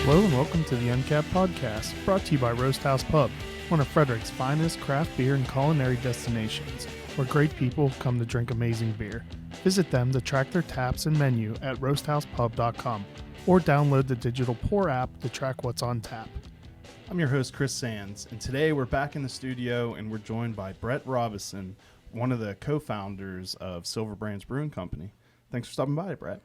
Hello and welcome to the Uncapped Podcast, brought to you by Roasthouse Pub, one of Frederick's finest craft beer and culinary destinations, where great people come to drink amazing beer. Visit them to track their taps and menu at roasthousepub.com or download the digital Pour app to track what's on tap. I'm your host, Chris Sands, and today we're back in the studio and we're joined by Brett Robison, one of the co-founders of Silver Branch Brewing Company. Thanks for stopping by, Brett.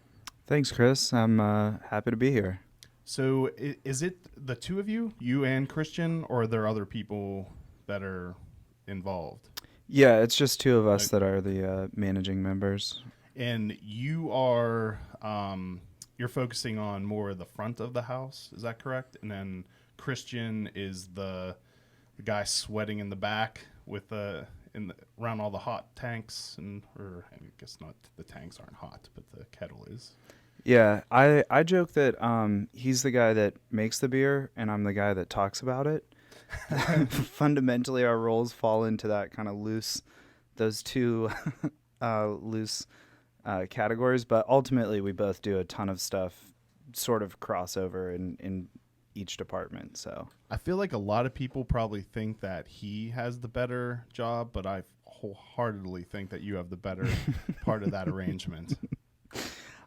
Thanks, Chris. I'm happy to be here. So is it the two of you and Christian, or are there other people that are involved? Yeah, it's just two of us that are the managing members. And you are, you're focusing on more of the front of the house, is that correct? And then Christian is the guy sweating in the back with around all the hot tanks, or I guess not, the tanks aren't hot, but the kettle is. Yeah, I joke that he's the guy that makes the beer and I'm the guy that talks about it. Fundamentally, our roles fall into that kind of those two loose categories. But ultimately, we both do a ton of stuff, sort of crossover in each department. So I feel like a lot of people probably think that he has the better job, but I wholeheartedly think that you have the better part of that arrangement.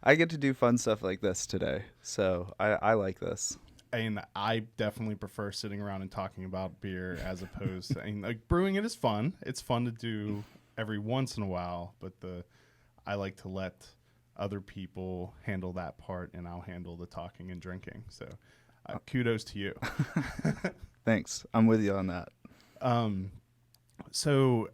I get to do fun stuff like this today, so I like this. And I definitely prefer sitting around and talking about beer as opposed to, like, brewing. It is fun. It's fun to do every once in a while, but I like to let other people handle that part, and I'll handle the talking and drinking. So kudos to you. Thanks. I'm with you on that. So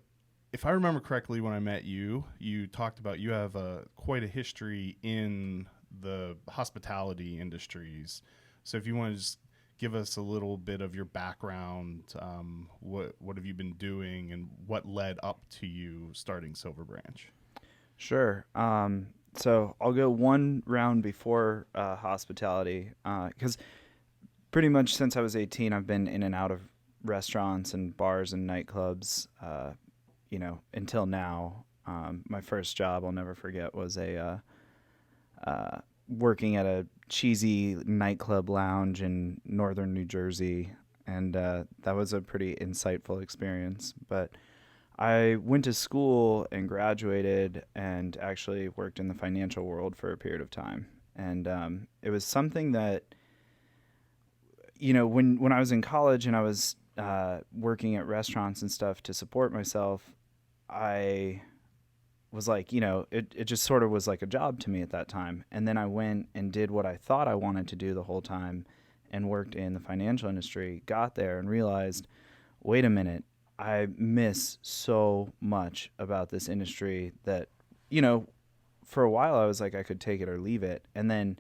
if I remember correctly, when I met you, you talked about you have quite a history in the hospitality industries. So if you want to just give us a little bit of your background, what have you been doing and what led up to you starting Silver Branch? Sure. So I'll go one round before hospitality, because pretty much since I was 18, I've been in and out of restaurants and bars and nightclubs, until now. My first job, I'll never forget, was working at a cheesy nightclub lounge in northern New Jersey, and that was a pretty insightful experience. But I went to school and graduated and actually worked in the financial world for a period of time. And it was something that, when I was in college and I was working at restaurants and stuff to support myself, I was like, it just sort of was like a job to me at that time. And then I went and did what I thought I wanted to do the whole time and worked in the financial industry, got there and realized, wait a minute, I miss so much about this industry that, for a while I was like, I could take it or leave it. And then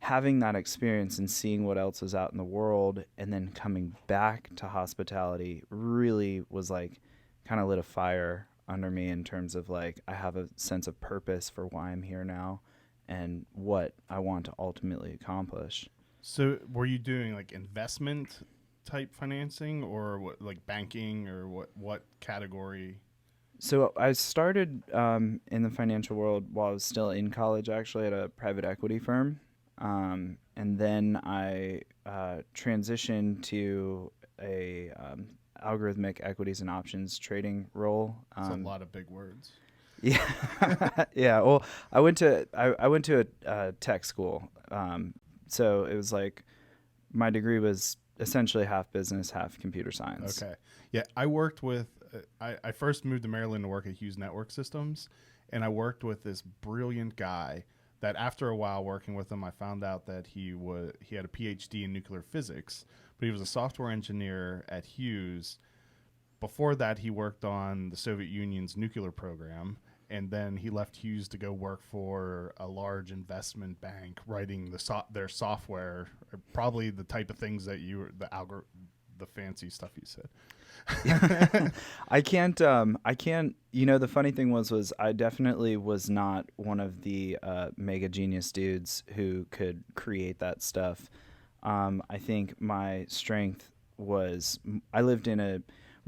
having that experience and seeing what else is out in the world and then coming back to hospitality really was like kind of lit a fire under me in terms of like I have a sense of purpose for why I'm here now and what I want to ultimately accomplish. So were you doing like investment type financing or what, like banking, or what category? So I started in the financial world while I was still in college, actually, at a private equity firm. And then I transitioned to a algorithmic equities and options trading role. That's a lot of big words. Yeah, yeah. Well, I went to a tech school, so it was like my degree was essentially half business, half computer science. Okay, yeah. I worked with. I first moved to Maryland to work at Hughes Network Systems, and I worked with this brilliant guy. That after a while working with him, I found out that he had a PhD in nuclear physics, but he was a software engineer at Hughes. Before that, he worked on the Soviet Union's nuclear program, and then he left Hughes to go work for a large investment bank, writing their software, probably the type of things that the fancy stuff you said. I can't, the funny thing was I definitely was not one of the mega genius dudes who could create that stuff. I think my strength was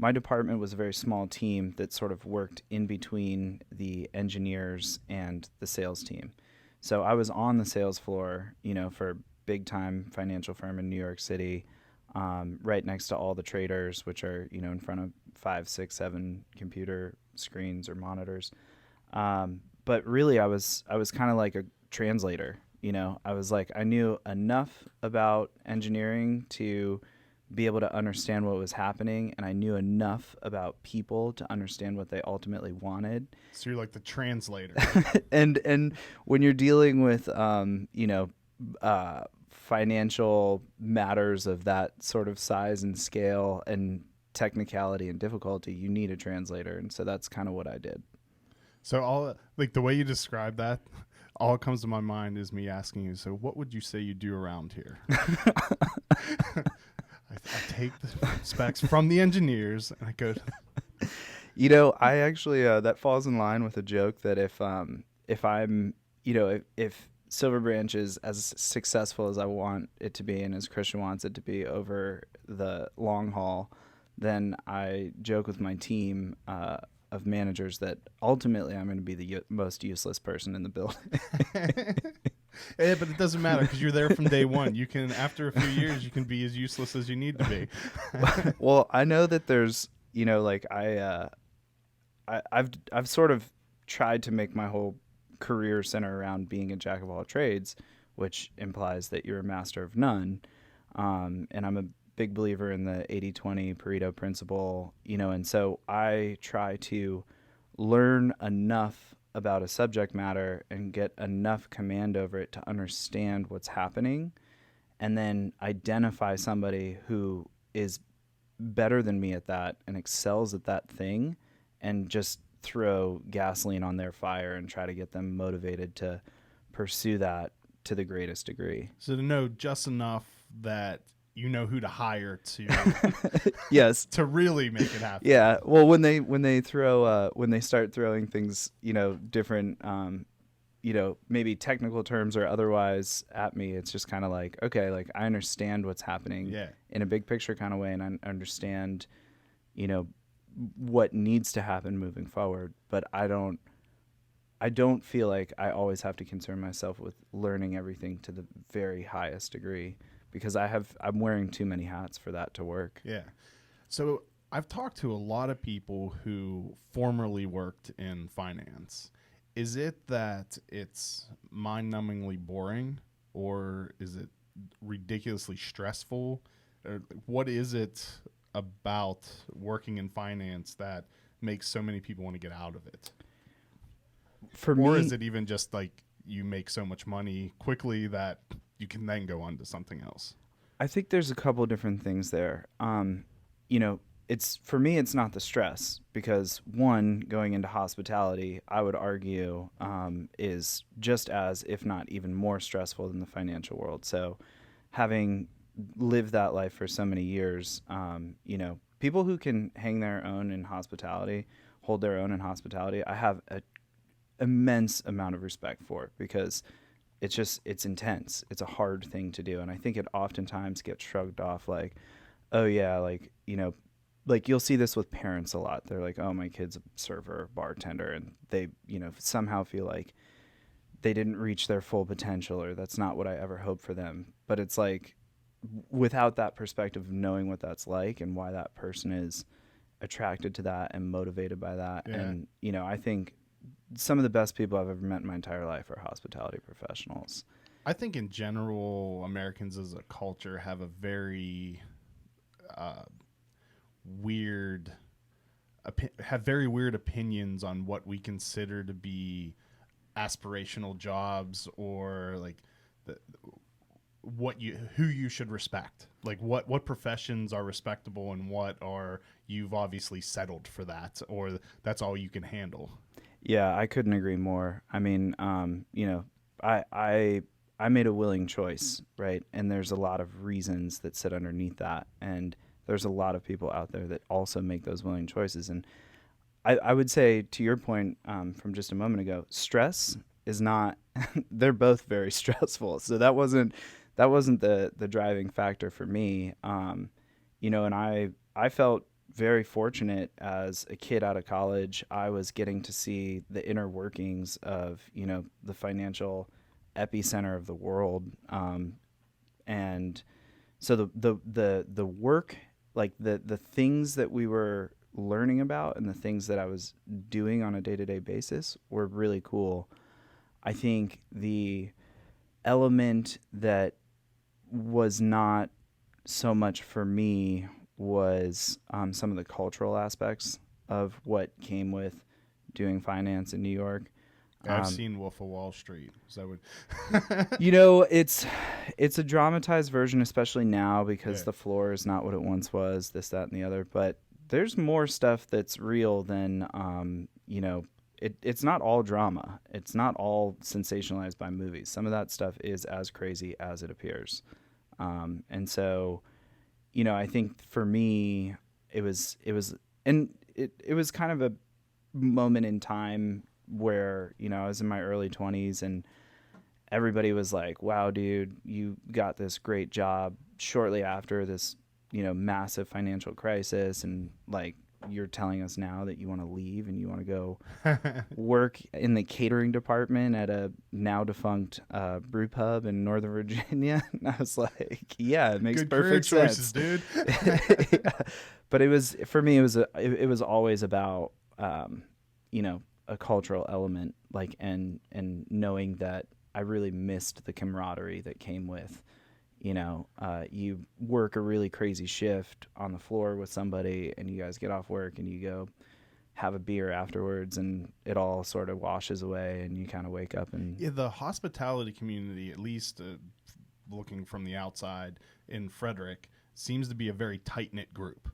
my department was a very small team that sort of worked in between the engineers and the sales team. So I was on the sales floor, for big time financial firm in New York City, right next to all the traders, which are, in front of 5, 6, 7 computer screens or monitors. But really, I was kind of like a translator. I was like, I knew enough about engineering to be able to understand what was happening, and I knew enough about people to understand what they ultimately wanted. So you're like the translator. And when you're dealing with financial matters of that sort of size and scale and technicality and difficulty, you need a translator, and so that's kind of what I did. So all like the way you describe that, all that comes to my mind is me asking you, so what would you say you do around here? I take the specs from the engineers and I go I actually that falls in line with a joke that if I'm if Silver Branch is as successful as I want it to be and as Christian wants it to be over the long haul, then I joke with my team of managers that ultimately I'm going to be the most useless person in the building. Yeah, but it doesn't matter because you're there from day one. You can, after a few years, you can be as useless as you need to be. Well, I know that there's, like I've sort of tried to make my whole career center around being a jack of all trades, which implies that you're a master of none. And I'm a big believer in the 80-20 Pareto principle, and so I try to learn enough about a subject matter and get enough command over it to understand what's happening, and then identify somebody who is better than me at that and excels at that thing, and just throw gasoline on their fire and try to get them motivated to pursue that to the greatest degree. So to know just enough that you know who to hire to yes, to really make it happen. Yeah. Well, when they start throwing things, different, maybe technical terms or otherwise at me, it's just kind of like, okay, like I understand what's happening in a big picture kind of way, and I understand, what needs to happen moving forward. But I don't feel like I always have to concern myself with learning everything to the very highest degree, because I'm wearing too many hats for that to work. Yeah. So I've talked to a lot of people who formerly worked in finance. Is it that it's mind-numbingly boring, or is it ridiculously stressful? Or what is it about working in finance that makes so many people want to get out of it? Or is it even just like you make so much money quickly that you can then go on to something else? I think there's a couple of different things there. For me, it's not the stress, because one, going into hospitality, I would argue, is just as, if not even more stressful than the financial world. So having lived that life for so many years, people who can hang their own in hospitality, hold their own in hospitality, I have an immense amount of respect for, because it's intense. It's a hard thing to do. And I think it oftentimes gets shrugged off like, oh yeah, like, like you'll see this with parents a lot. They're like, oh, my kid's a server, bartender, and they, somehow feel like they didn't reach their full potential, or that's not what I ever hoped for them. But it's like, without that perspective of knowing what that's like and why that person is attracted to that and motivated by that. Yeah. And, I think some of the best people I've ever met in my entire life are hospitality professionals. I think in general, Americans as a culture have a very weird opinions on what we consider to be aspirational jobs, or like who you should respect, like what professions are respectable and what are, you've obviously settled for that, or that's all you can handle. Yeah, I couldn't agree more. I mean, I made a willing choice, right? And there's a lot of reasons that sit underneath that, and there's a lot of people out there that also make those willing choices. And I would say, to your point from just a moment ago, stress is not. They're both very stressful. So that wasn't the driving factor for me. And I felt very fortunate as a kid out of college. I was getting to see the inner workings of, the financial epicenter of the world, And so the work, like the things that we were learning about and the things that I was doing on a day-to-day basis were really cool. I think the element that was not so much for me was some of the cultural aspects of what came with doing finance in New York. I've seen Wolf of Wall Street. So It's a dramatized version, especially now because Yeah. the floor is not what it once was, this, that, and the other. But there's more stuff that's real than, it's not all drama. It's not all sensationalized by movies. Some of that stuff is as crazy as it appears. And so, I think for me, it was kind of a moment in time where, I was in my early 20s and everybody was like, wow, dude, you got this great job shortly after this, massive financial crisis. And like, you're telling us now that you want to leave and you want to go work in the catering department at a now defunct brew pub in Northern Virginia. And I was like, yeah, it makes Good perfect career sense, choices, dude. Yeah. But it was, for me, it was always about, a cultural element, like, and knowing that I really missed the camaraderie that came with, you work a really crazy shift on the floor with somebody and you guys get off work and you go have a beer afterwards and it all sort of washes away and you kind of wake up and... Yeah, the hospitality community, at least looking from the outside in Frederick, seems to be a very tight-knit group.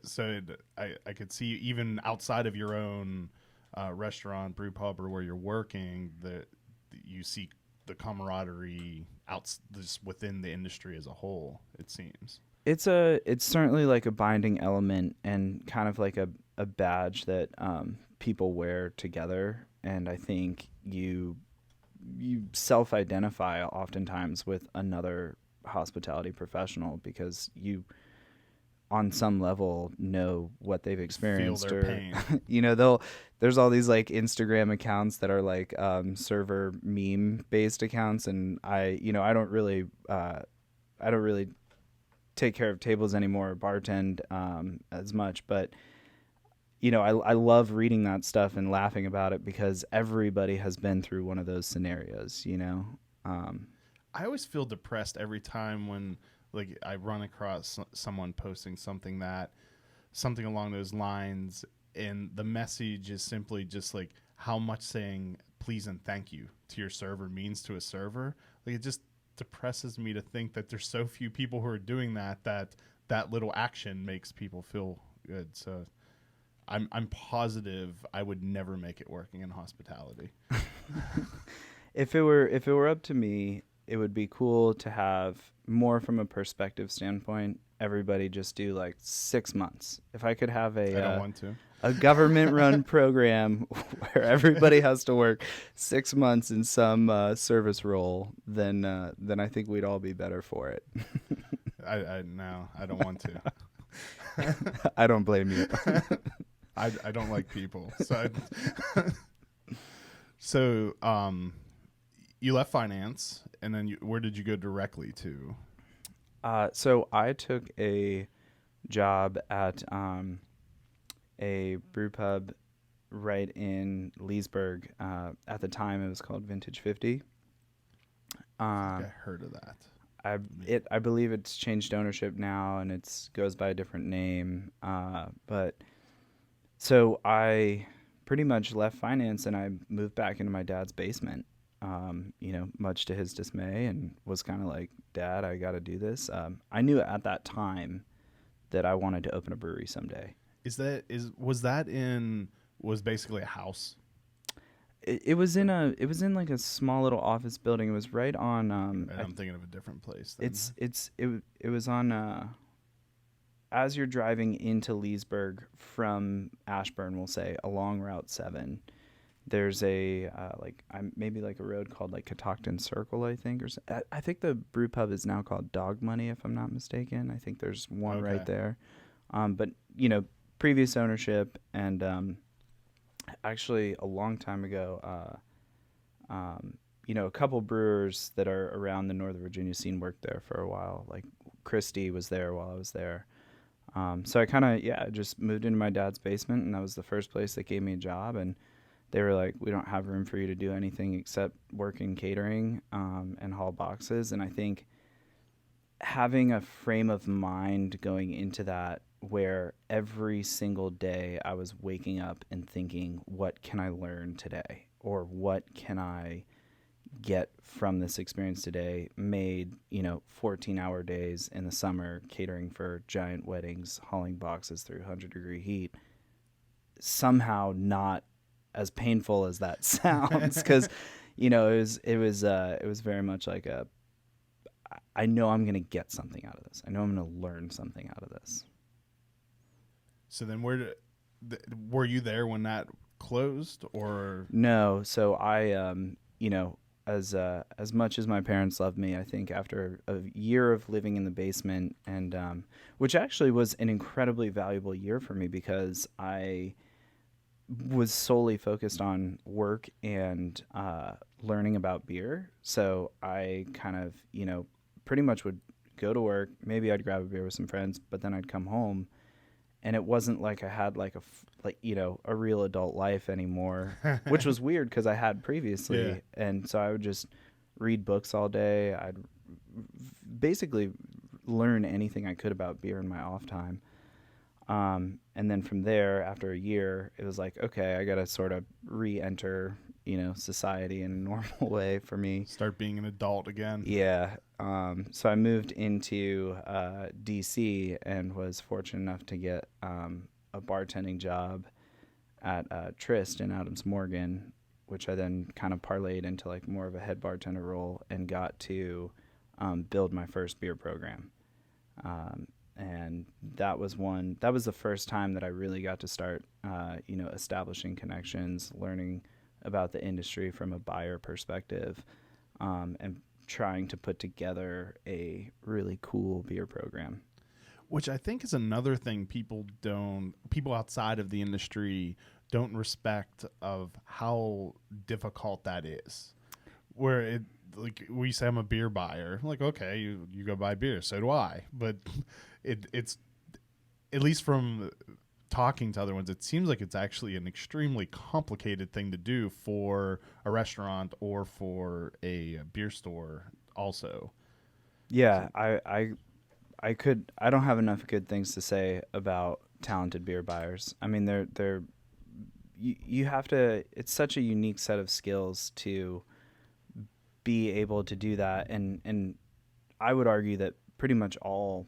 So I could see even outside of your own restaurant, brew pub, or where you're working, that you see the camaraderie just within the industry as a whole, it seems. It's certainly like a binding element and kind of like a badge that people wear together. And I think you self-identify oftentimes with another hospitality professional because you, on some level, know what they've experienced. Feel their pain. There's all these like Instagram accounts that are like server meme based accounts, and I don't really take care of tables anymore or bartend as much, but I love reading that stuff and laughing about it because everybody has been through one of those scenarios. I always feel depressed every time when like I run across someone posting something along those lines, and the message is simply just like how much saying please and thank you to your server means to a server. Like, it just depresses me to think that there's so few people who are doing that little action makes people feel good. So I'm positive I would never make it working in hospitality. If it were up to me, it would be cool to have more from a perspective standpoint. Everybody just do like 6 months. If I could have I don't want to. a government-run program where everybody has to work 6 months in some service role, then I think we'd all be better for it. No, I don't want to. I don't blame you. I don't like people. So you left finance, and then where did you go directly to? So I took a job at a brew pub right in Leesburg. At the time, it was called Vintage 50. I think I heard of that. I believe it's changed ownership now, and it goes by a different name. But so I pretty much left finance, and I moved back into my dad's basement. Much to his dismay, and was kind of like, Dad, I got to do this. I knew at that time that I wanted to open a brewery someday. Was basically a house? It was in like a small little office building. It was right on. I'm thinking of a different place. Then. It was on. As you're driving into Leesburg from Ashburn, we'll say along Route 7. There's maybe like a road called like Catoctin Circle, I think, I think the brew pub is now called Dog Money, if I'm not mistaken. I think there's one right there. But previous ownership, and actually a long time ago, a couple brewers that are around the Northern Virginia scene worked there for a while. Like Christie was there while I was there. So I kind of, just moved into my dad's basement, and that was the first place that gave me a job. And they were like, we don't have room for you to do anything except work in catering and haul boxes. And I think having a frame of mind going into that where every single day I was waking up and thinking, what can I learn today? Or what can I get from this experience today, made 14-hour days in the summer catering for giant weddings, hauling boxes through 100-degree heat, somehow not as painful as that sounds, because it was very much like I know I'm gonna get something out of this. I know I'm gonna learn something out of this. So then were you there when that closed, or? No. So I as much as my parents loved me, I think after a year of living in the basement, and which actually was an incredibly valuable year for me, because I was solely focused on work and learning about beer. So I kind of, pretty much would go to work. Maybe I'd grab a beer with some friends, but then I'd come home, and it wasn't like I had a real adult life anymore, which was weird because I had previously. Yeah. And so I would just read books all day. I'd basically learn anything I could about beer in my off time. And then from there, after a year, it was like, okay, I got to sort of re-enter, society in a normal way for me. Start being an adult again. Yeah. So I moved into DC and was fortunate enough to get a bartending job at Trist in Adams Morgan, which I then kind of parlayed into like more of a head bartender role, and got to build my first beer program. And that was the first time that I really got to start, establishing connections, learning about the industry from a buyer perspective, and trying to put together a really cool beer program. Which I think is another thing people outside of the industry don't respect, of how difficult that is. Where it, like, we say I'm a beer buyer, like, okay, you go buy beer, so do I. But it's, at least from talking to other ones, it seems like it's actually an extremely complicated thing to do for a restaurant or for a beer store also. Yeah, I don't have enough good things to say about talented beer buyers. I mean, you have to, it's such a unique set of skills to be able to do that. And I would argue that pretty much all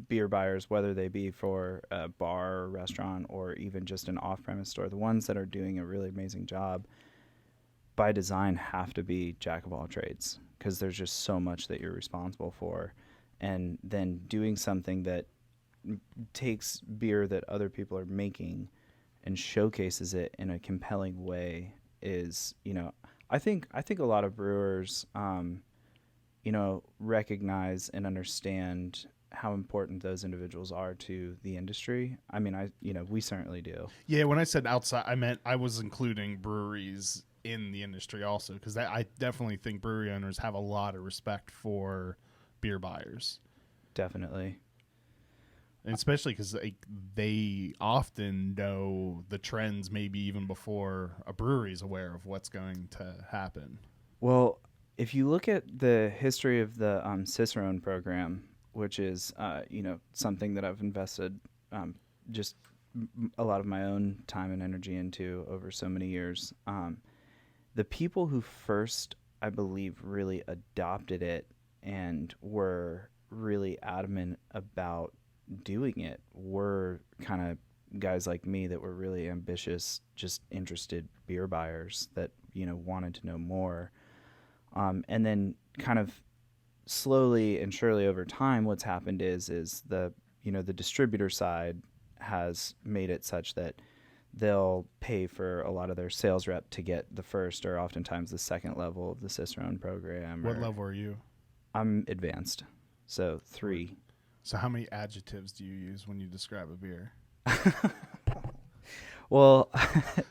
beer buyers, whether they be for a bar or restaurant or even just an off-premise store, the ones that are doing a really amazing job by design have to be jack of all trades, because there's just so much that you're responsible for. And then doing something that takes beer that other people are making and showcases it in a compelling way is, I think a lot of brewers, recognize and understand how important those individuals are to the industry. I mean, we certainly do. Yeah, when I said outside, I meant I was including breweries in the industry also, because I definitely think brewery owners have a lot of respect for beer buyers. Definitely. And especially because they often know the trends maybe even before a brewery is aware of what's going to happen. Well, if you look at the history of the Cicerone program, which is something that I've invested just a lot of my own time and energy into over so many years, the people who first, I believe, really adopted it and were really adamant about doing it were kind of guys like me that were really ambitious, just interested beer buyers that wanted to know more, and then kind of slowly and surely over time, what's happened is the the distributor side has made it such that they'll pay for a lot of their sales rep to get the first or oftentimes the second level of the Cicerone program. What level are you? I'm advanced, so 3. So how many adjectives do you use when you describe a beer? Well,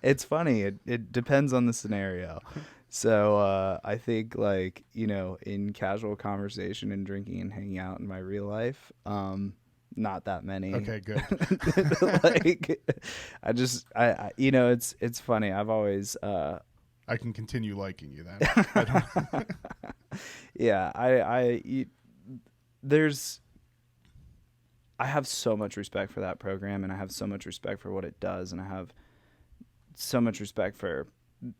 it's funny. It depends on the scenario. So I think like, in casual conversation and drinking and hanging out in my real life, not that many. Okay, good. Like it's funny. I've always I can continue liking you then. I don't. yeah, there's I have so much respect for that program, and I have so much respect for what it does, and I have so much respect for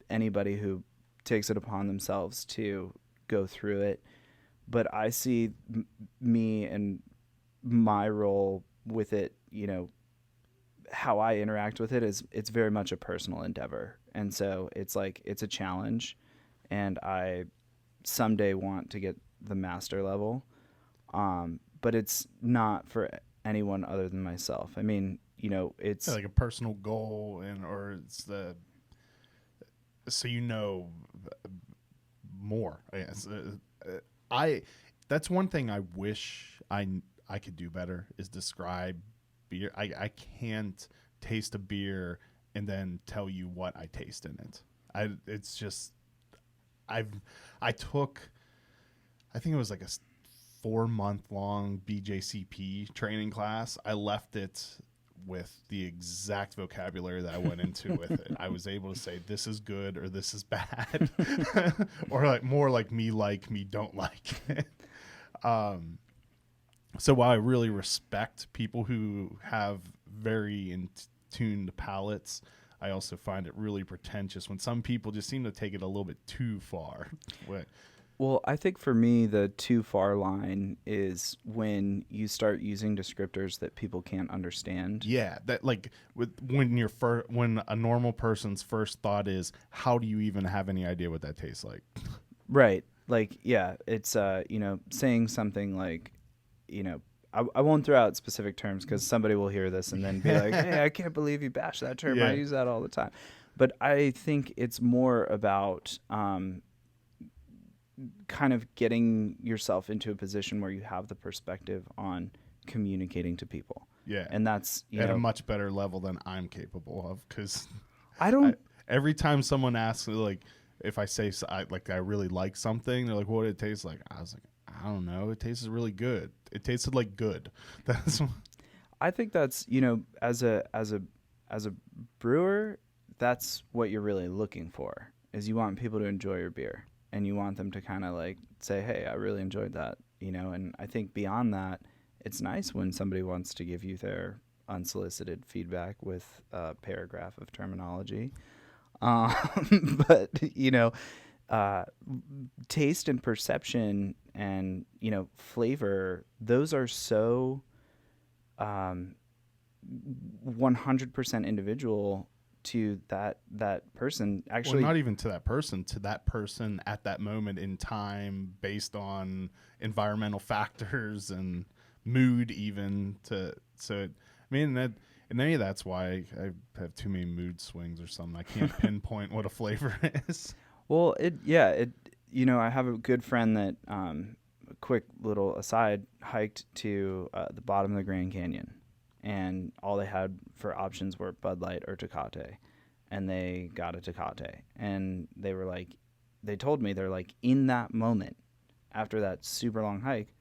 anybody who takes it upon themselves to go through it. But I see me and my role with it, how I interact with it is it's very much a personal endeavor. And so it's like it's a challenge, and I someday want to get the master level. But it's not for anyone other than myself. I mean, it's Yeah, like a personal goal, or it's so more. I guess. I That's one thing I wish I could do better is describe beer. I can't taste a beer and then tell you what I taste in it. It's just I took, I think it was like a 4-month long BJCP training class. I left it with the exact vocabulary that I went into with it. I was able to say this is good or this is bad, or like more like me don't like it. So while I really respect people who have very in tuned palates, I also find it really pretentious when some people just seem to take it a little bit too far. Well, I think for me, the too far line is when you start using descriptors that people can't understand. Yeah, that like when a normal person's first thought is, how do you even have any idea what that tastes like? Right. Like, yeah, it's, saying something like, I won't throw out specific terms because somebody will hear this and then be like, hey, I can't believe you bashed that term. Yeah. I use that all the time. But I think it's more about kind of getting yourself into a position where you have the perspective on communicating to people. Yeah. And that's, at a much better level than I'm capable of, because every time someone asks, like, if I say I really like something, they're like, what did it taste like? I was like, I don't know. It tasted really good. It tasted like good. I think that's, as a brewer, that's what you're really looking for, is you want people to enjoy your beer, and you want them to kind of like say, hey, I really enjoyed that, and I think beyond that, it's nice when somebody wants to give you their unsolicited feedback with a paragraph of terminology. But, taste and perception and, flavor, those are so 100% individual to that person. Actually, well, not even to that person at that moment in time, based on environmental factors and mood, even maybe that's why I have too many mood swings or something. I can't pinpoint what a flavor is. Well, I have a good friend that, quick little aside, hiked to the bottom of the Grand Canyon, and all they had for options were Bud Light or Tecate, and they got a Tecate, and they told me, they're like, in that moment, after that super long hike,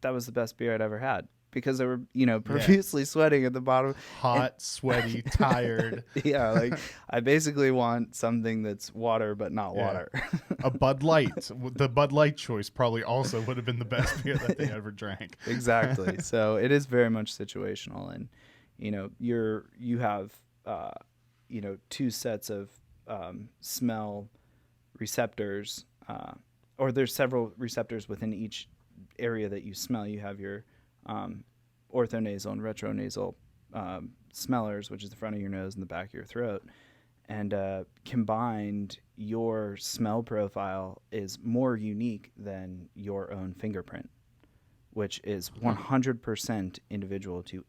that was the best beer I'd ever had. Because they were, profusely sweating at the bottom. Hot, sweaty, tired. Yeah, like I basically want something that's water but not water. A Bud Light. The Bud Light choice probably also would have been the best beer that they ever drank. Exactly. So it is very much situational, and you have two sets of smell receptors, or there's several receptors within each area that you smell. You have your orthonasal and retronasal smellers, which is the front of your nose and the back of your throat. And combined, your smell profile is more unique than your own fingerprint, which is 100% individual to,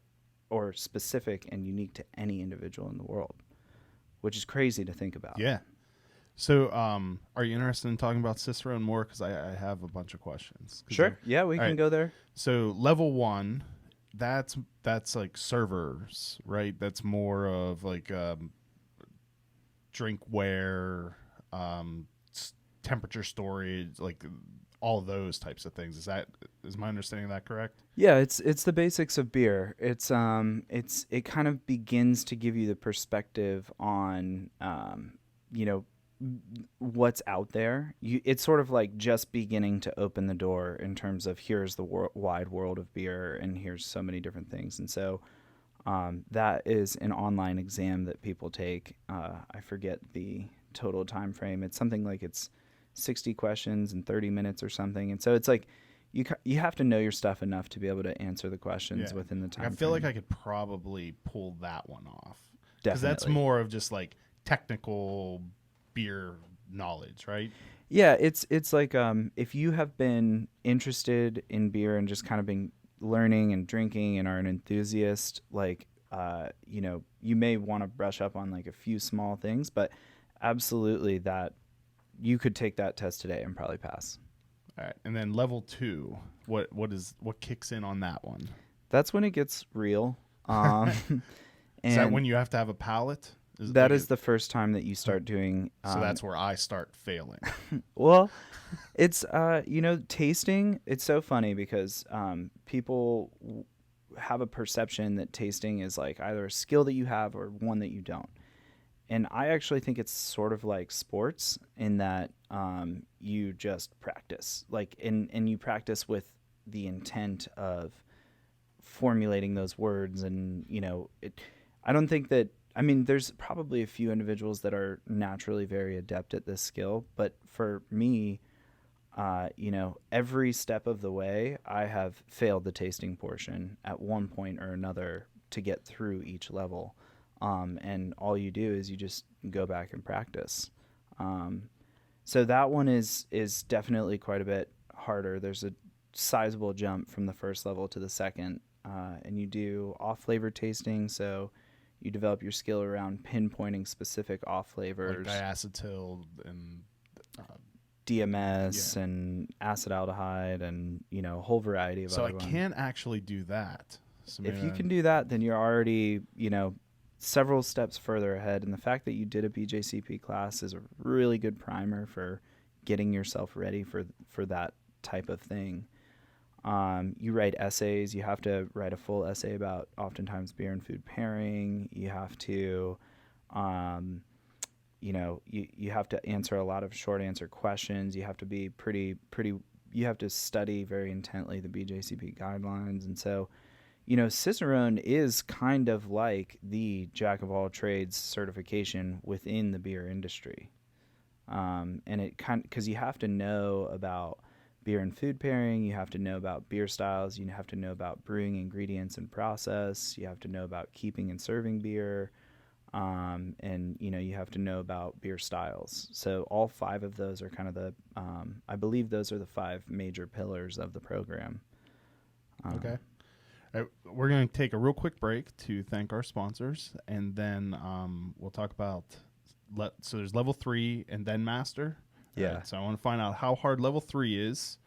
or specific and unique to any individual in the world, which is crazy to think about. Yeah. So, are you interested in talking about Cicerone more? Because I have a bunch of questions. Sure. Yeah, we can go there. So, level 1, that's like servers, right? That's more of like drinkware, temperature storage, like all those types of things. Is my understanding of that correct? Yeah, it's the basics of beer. It kind of begins to give you the perspective on you know what's out there. It's sort of like just beginning to open the door in terms of here's the wide world of beer, and here's so many different things. And so that is an online exam that people take. I forget the total time frame. It's something like it's 60 questions in 30 minutes or something. And so it's like you have to know your stuff enough to be able to answer the questions within the time I feel frame. like I could probably pull that one off. Definitely. Because that's more of just like technical beer knowledge, right? Yeah, it's like if you have been interested in beer and just kind of been learning and drinking and are an enthusiast, like you may want to brush up on like a few small things, but absolutely that you could take that test today and probably pass. All right, and then level 2, what kicks in on that one? That's when it gets real. Is that when you have to have a palate? That is the first time that you start doing. So that's where I start failing. Well, it's tasting. It's so funny because people have a perception that tasting is like either a skill that you have or one that you don't. And I actually think it's sort of like sports in that you just practice, and you practice with the intent of formulating those words. And I don't think that. I mean, there's probably a few individuals that are naturally very adept at this skill, but for me, every step of the way, I have failed the tasting portion at one point or another to get through each level. And all you do is you just go back and practice. So that one is definitely quite a bit harder. There's a sizable jump from the first level to the second, and you do off-flavor tasting. So you develop your skill around pinpointing specific off flavors, like diacetyl and DMS and acetaldehyde, and a whole variety of. So other I can't actually do that. So if you can do that, then you're already several steps further ahead. And the fact that you did a BJCP class is a really good primer for getting yourself ready for that type of thing. You write essays. You have to write a full essay about oftentimes beer and food pairing. You have to, you have to answer a lot of short answer questions. You have to be you have to study very intently the BJCP guidelines. And so, Cicerone is kind of like the jack of all trades certification within the beer industry. And it because you have to know about beer and food pairing, you have to know about beer styles, you have to know about brewing ingredients and process, you have to know about keeping and serving beer, and you have to know about beer styles. So all 5 of those are kind of the I believe those are the 5 major pillars of the program. Okay. We're going to take a real quick break to thank our sponsors, and then we'll talk about so there's level 3 and then master. Yeah. Right, so I want to find out how hard level 3 is,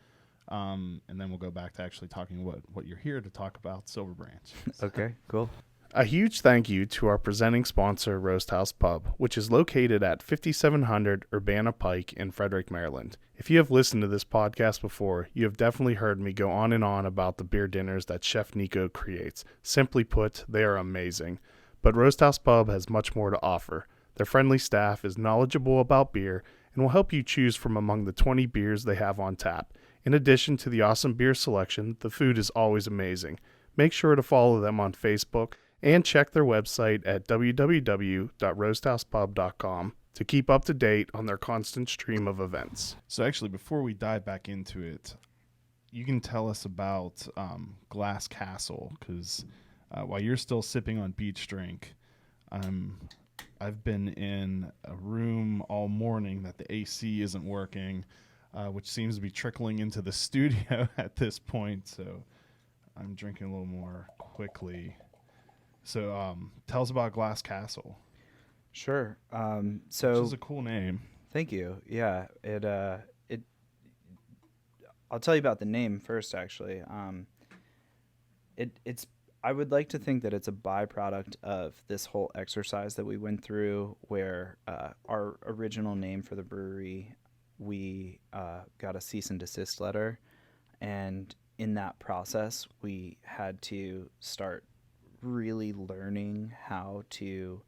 and then we'll go back to actually talking what you're here to talk about, Silver Branch. Okay, cool. A huge thank you to our presenting sponsor, Roasthouse Pub, which is located at 5700 Urbana Pike in Frederick, Maryland. If you have listened to this podcast before, you have definitely heard me go on and on about the beer dinners that Chef Nico creates. Simply put, they are amazing. But Roasthouse Pub has much more to offer. Their friendly staff is knowledgeable about beer and will help you choose from among the 20 beers they have on tap. In addition to the awesome beer selection, the food is always amazing. Make sure to follow them on Facebook and check their website at www.roasthousepub.com to keep up to date on their constant stream of events. So actually, before we dive back into it, you can tell us about Glass Castle, because while you're still sipping on beach drink, I've been in a room all morning that the AC isn't working, which seems to be trickling into the studio at this point. So I'm drinking a little more quickly. So tell us about Glass Castle. Sure. Which is a cool name. Thank you. Yeah. I'll tell you about the name first, actually. I would like to think that it's a byproduct of this whole exercise that we went through, where our original name for the brewery we got a cease and desist letter. And in that process, we had to start really learning how to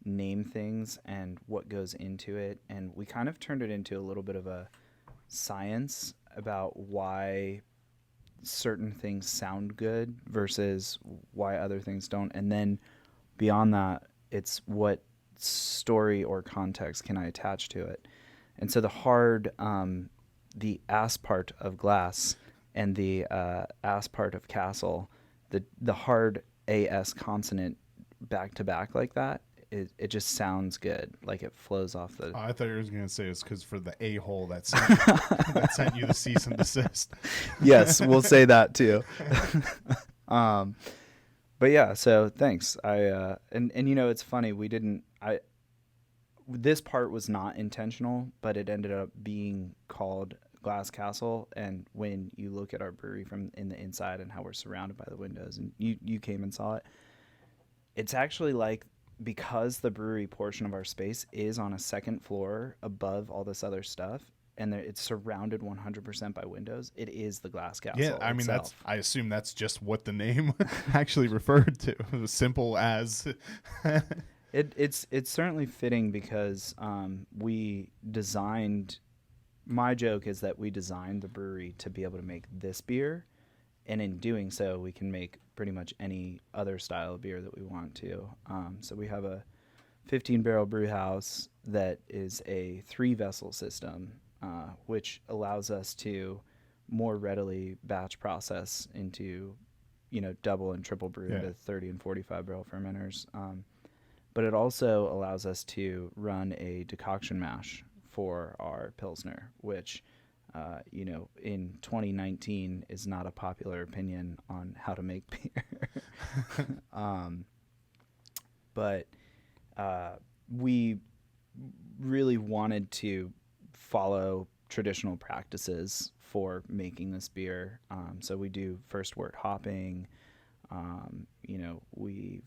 name things and what goes into it. And we kind of turned it into a little bit of a science about why certain things sound good versus why other things don't. And then beyond that, it's what story or context can I attach to it. And so the ass part of glass and the ass part of castle, the hard AS consonant back to back like that, it just sounds good. Like it flows off the. Oh, I thought you were going to say it's because for the a-hole that sent you the cease and desist. Yes, we'll say that too. But yeah, so thanks. And it's funny, this part was not intentional, but it ended up being called Glass Castle. And when you look at our brewery from in the inside and how we're surrounded by the windows, and you came and saw it, it's actually like, because the brewery portion of our space is on a second floor above all this other stuff, and it's surrounded 100% by windows, it is the Glass Castle. Yeah, I mean, itself. I assume that's just what the name actually referred to. It was simple as. It's certainly fitting because we designed. My joke is that we designed the brewery to be able to make this beer, and in doing so, we can make pretty much any other style of beer that we want to. So we have a 15-barrel brew house that is a 3-vessel system, which allows us to more readily batch process into, double and triple brew into 30 and 45-barrel fermenters. But it also allows us to run a decoction mash for our Pilsner, which in 2019 is not a popular opinion on how to make beer. But we really wanted to follow traditional practices for making this beer. So we do first wort hopping. We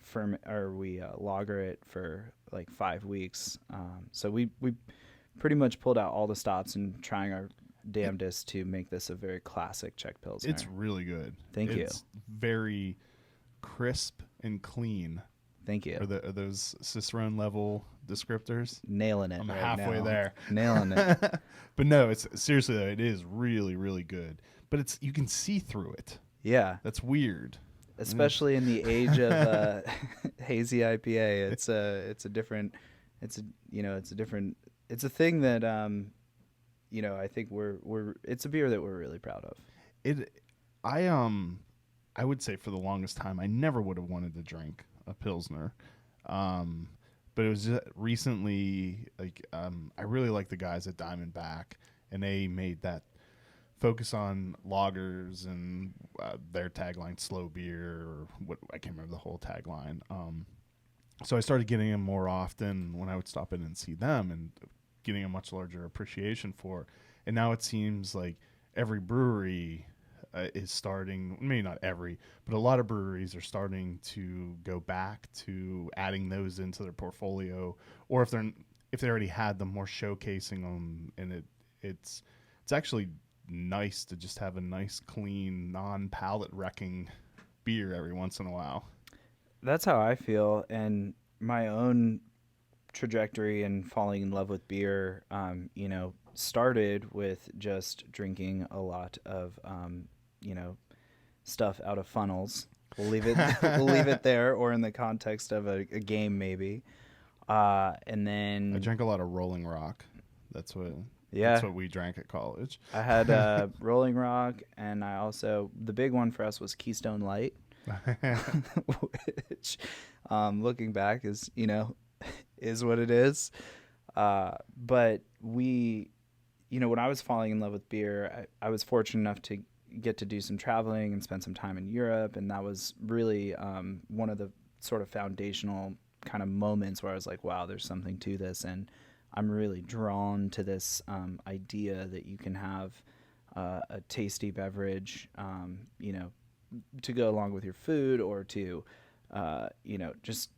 lager it for like 5 weeks. So we pretty much pulled out all the stops and trying our damnedest to make this a very classic Czech Pilsner. It's really good. Thank you. It's very crisp and clean. Thank you. Are those Cicerone level descriptors? Nailing it. I'm right halfway now. there. Nailing it. But no, it's seriously though, it is really, really good. But you can see through it. Yeah. That's weird. Especially in the age of hazy IPA. It's a thing that I think it's a beer that we're really proud of. I would say for the longest time I never would have wanted to drink a Pilsner. But it was just recently, I really like the guys at Diamondback, and they made that focus on lagers and their tagline, slow beer, or what, I can't remember the whole tagline. So I started getting them more often when I would stop in and see them, and getting a much larger appreciation for. And now it seems like every brewery is starting, maybe not every, but a lot of breweries are starting to go back to adding those into their portfolio, or if they already had them, more showcasing them. And it's actually nice to just have a nice, clean, non-palate wrecking beer every once in a while. That's how I feel, and my own trajectory in falling in love with beer, started with just drinking a lot of, stuff out of funnels. We'll leave it there, or in the context of a game maybe. And then I drank a lot of Rolling Rock. That's what we drank at college. I had Rolling Rock, and I also, the big one for us was Keystone Light, which, looking back is what it is. But we, when I was falling in love with beer, I was fortunate enough to get to do some traveling and spend some time in Europe. And that was really one of the sort of foundational kind of moments where I was like, wow, there's something to this. And I'm really drawn to this idea that you can have a tasty beverage, to go along with your food, or to, just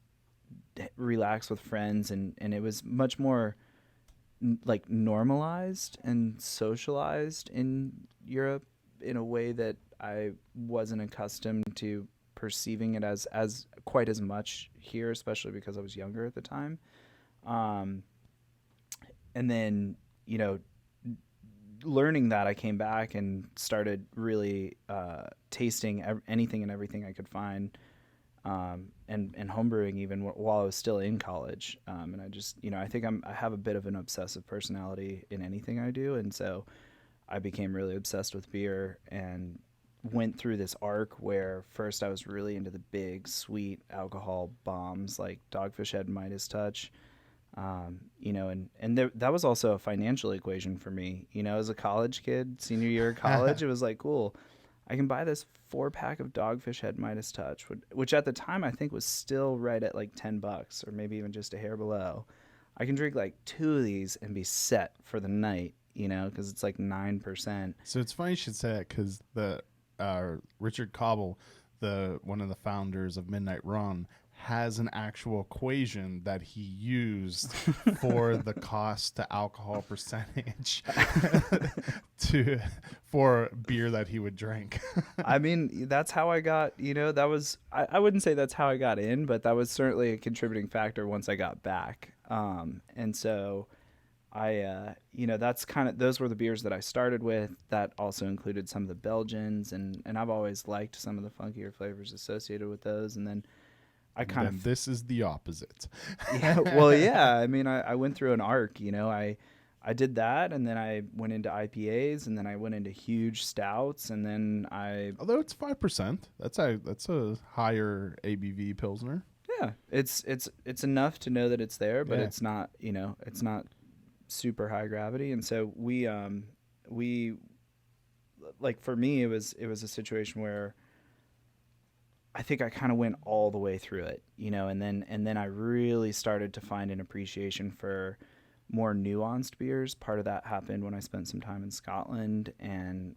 relax with friends. And it was much more like normalized and socialized in Europe in a way that I wasn't accustomed to perceiving it as quite as much here, especially because I was younger at the time. Um, and then, you know, learning that, I came back and started really tasting anything and everything I could find, and homebrewing even while I was still in college. And I just, I think I have a bit of an obsessive personality in anything I do, and so I became really obsessed with beer and went through this arc where first I was really into the big sweet alcohol bombs like Dogfish Head and Midas Touch. And that was also a financial equation for me. As a college kid, senior year of college, it was like, cool, I can buy this 4-pack of Dogfish Head Midas Touch, which at the time I think was still right at like $10 or maybe even just a hair below. I can drink like 2 of these and be set for the night, because it's like 9%. So it's funny you should say that, because Richard Cobble, one of the founders of Midnight Run, has an actual equation that he used for the cost to alcohol percentage for beer that he would drink. I mean, that's how I got, that was, I wouldn't say that's how I got in, but that was certainly a contributing factor once I got back. And so that's those were the beers that I started with. That also included some of the Belgians, and I've always liked some of the funkier flavors associated with those. And then this is the opposite. Yeah, well, yeah. I mean, I went through an arc. I did that, and then I went into IPAs, and then I went into huge stouts, and then although it's 5%, that's a higher ABV Pilsner. Yeah, it's enough to know that it's there, but it's not it's not super high gravity. And so we like, for me, it was a situation where I think I kind of went all the way through it, and then I really started to find an appreciation for more nuanced beers. Part of that happened when I spent some time in Scotland, and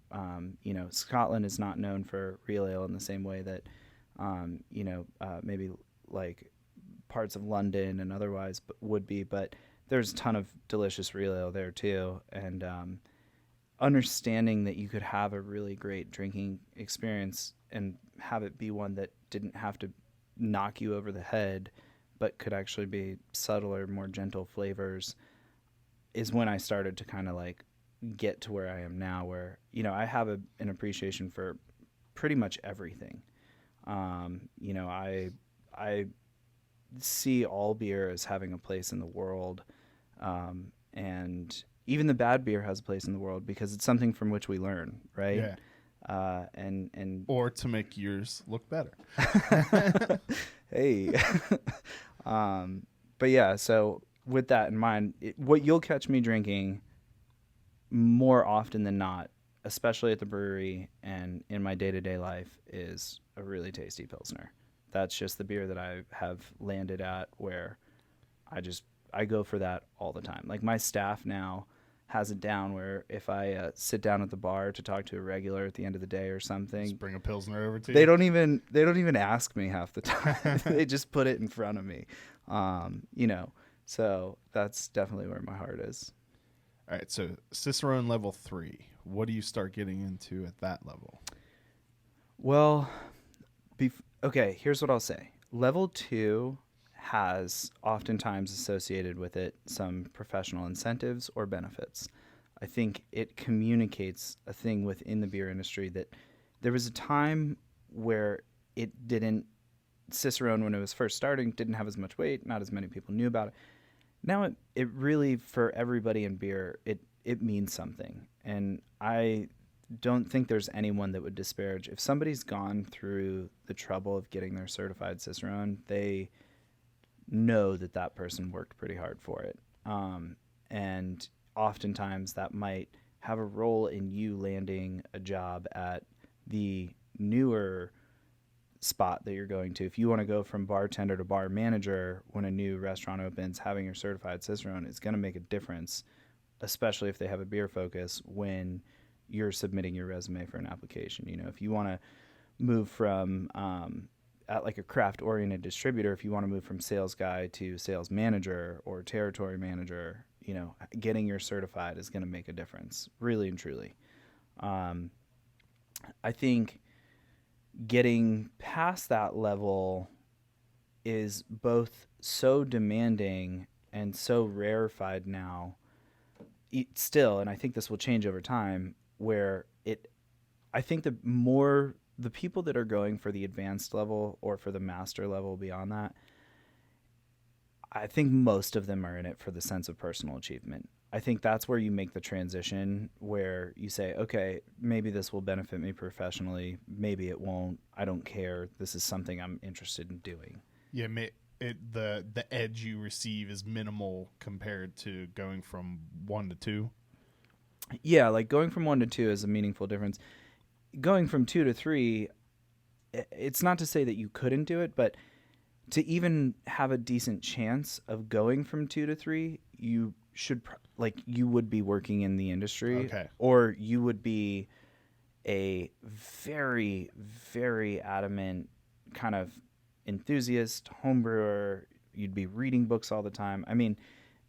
Scotland is not known for real ale in the same way that maybe like parts of London and otherwise would be, but there's a ton of delicious real ale there too. And understanding that you could have a really great drinking experience and have it be one that didn't have to knock you over the head, but could actually be subtler, more gentle flavors, is when I started to kind of like get to where I am now, where, I have an appreciation for pretty much everything. I see all beer as having a place in the world. And even the bad beer has a place in the world because it's something from which we learn, right? Yeah. And or to make yours look better. Hey. But yeah, so with that in mind, what you'll catch me drinking more often than not, especially at the brewery and in my day-to-day life, is a really tasty Pilsner. That's just the beer that I have landed at, where I go for that all the time. Like, my staff now has it down where if I sit down at the bar to talk to a regular at the end of the day or something, just bring a Pilsner over to you. They don't even ask me half the time. They just put it in front of me. So that's definitely where my heart is. All right, so Cicerone level 3. What do you start getting into at that level? Well, okay, here's what I'll say. Level 2 has oftentimes associated with it some professional incentives or benefits. I think it communicates a thing within the beer industry that there was a time where it didn't. Cicerone, when it was first starting, didn't have as much weight. Not as many people knew about it. Now it really, for everybody in beer, it means something. And I don't think there's anyone that would disparage. If somebody's gone through the trouble of getting their certified Cicerone, they know that person worked pretty hard for it. And oftentimes that might have a role in you landing a job at the newer spot that you're going to. If you want to go from bartender to bar manager when a new restaurant opens, having your certified Cicerone is going to make a difference, especially if they have a beer focus when you're submitting your resume for an application. If you want to move from at like a craft oriented distributor, if you want to move from sales guy to sales manager or territory manager, getting your certified is going to make a difference, really and truly. I think getting past that level is both so demanding and so rarefied now still, and I think this will change over time, where I think the people that are going for the advanced level or for the master level beyond that, I think most of them are in it for the sense of personal achievement. I think that's where you make the transition where you say, okay, maybe this will benefit me professionally. Maybe it won't. I don't care. This is something I'm interested in doing. Yeah, the edge you receive is minimal compared to going from 1 to 2. Yeah, like going from 1 to 2 is a meaningful difference. Going from 2 to 3, it's not to say that you couldn't do it, but to even have a decent chance of going from 2 to 3, you should you would be working in the industry, okay, or you would be a very, very adamant kind of enthusiast homebrewer. You'd be reading books all the time. I mean,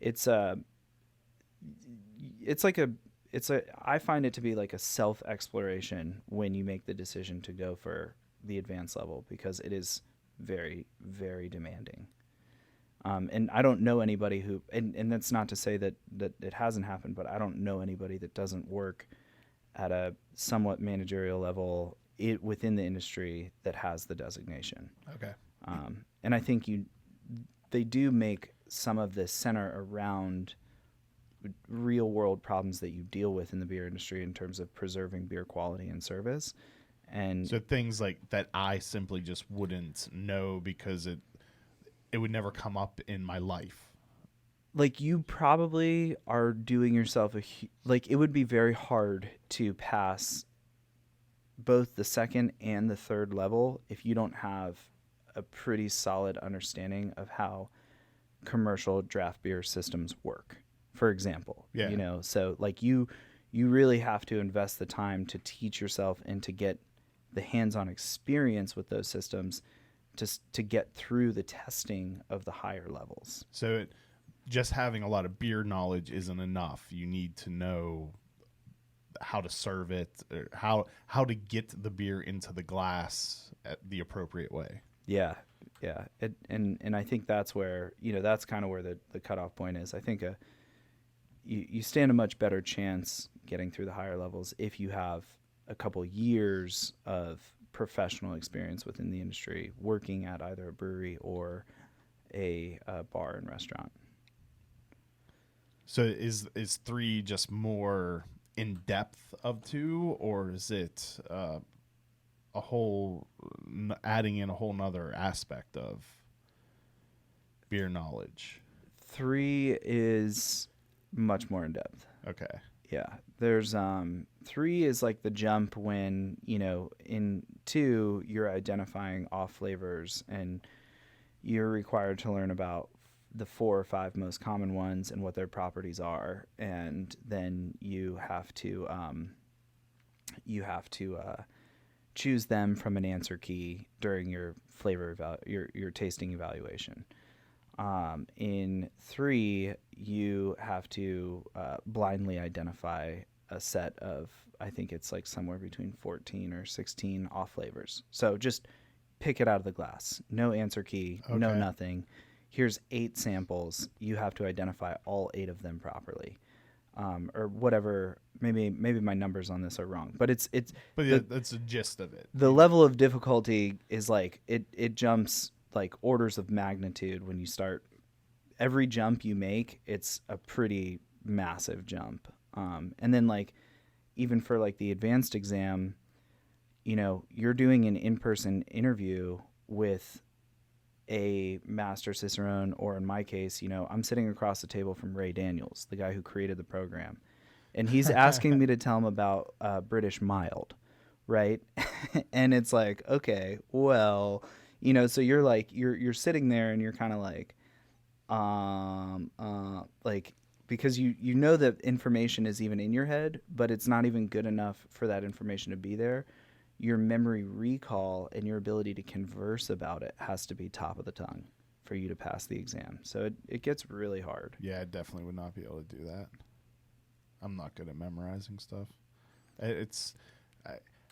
I find it to be like a self-exploration when you make the decision to go for the advanced level, because it is very, very demanding. And I don't know anybody who, and that's not to say that it hasn't happened, but I don't know anybody that doesn't work at a somewhat managerial level within the industry that has the designation. Okay. And I think they do make some of this center around real world problems that you deal with in the beer industry in terms of preserving beer quality and service. And so things like that I simply just wouldn't know because it would never come up in my life. Like, you probably are doing yourself it would be very hard to pass both the second and the third level if you don't have a pretty solid understanding of how commercial draft beer systems work, for example. Yeah. So like you really have to invest the time to teach yourself and to get the hands-on experience with those systems to get through the testing of the higher levels. So just having a lot of beer knowledge isn't enough. You need to know how to serve it, or how to get the beer into the glass at the appropriate way. Yeah. And I think that's where, that's kind of where the cutoff point is. I think you stand a much better chance getting through the higher levels if you have a couple years of professional experience within the industry, working at either a brewery or a bar and restaurant. So is 3 just more in depth of 2, or is it adding in a whole nother aspect of beer knowledge? 3 is much more in depth. Okay. Yeah, there's 3 is like the jump when, in 2 you're identifying off flavors and you're required to learn about the 4 or 5 most common ones and what their properties are, and then you have to choose them from an answer key during your your tasting evaluation. In 3, you have to blindly identify a set of, I think it's like somewhere between 14 or 16 off flavors. So just pick it out of the glass. No answer key, Okay. no nothing. Here's 8 samples. You have to identify all 8 of them properly. Or whatever. Maybe my numbers on this are wrong, but that's the gist of it. The level of difficulty is like it jumps like orders of magnitude when you start. Every jump you make, it's a pretty massive jump. And then like even for like the advanced exam, you're doing an in-person interview with a master Cicerone, or in my case, I'm sitting across the table from Ray Daniels, the guy who created the program. And he's asking me to tell him about British mild, right? And it's like, okay, well, so you're like, you're sitting there and you're kind of like, like, because you know that information is even in your head, but it's not even good enough for that information to be there. Your memory recall and your ability to converse about it has to be top of the tongue for you to pass the exam. So it gets really hard. Yeah, I definitely would not be able to do that. I'm not good at memorizing stuff. It's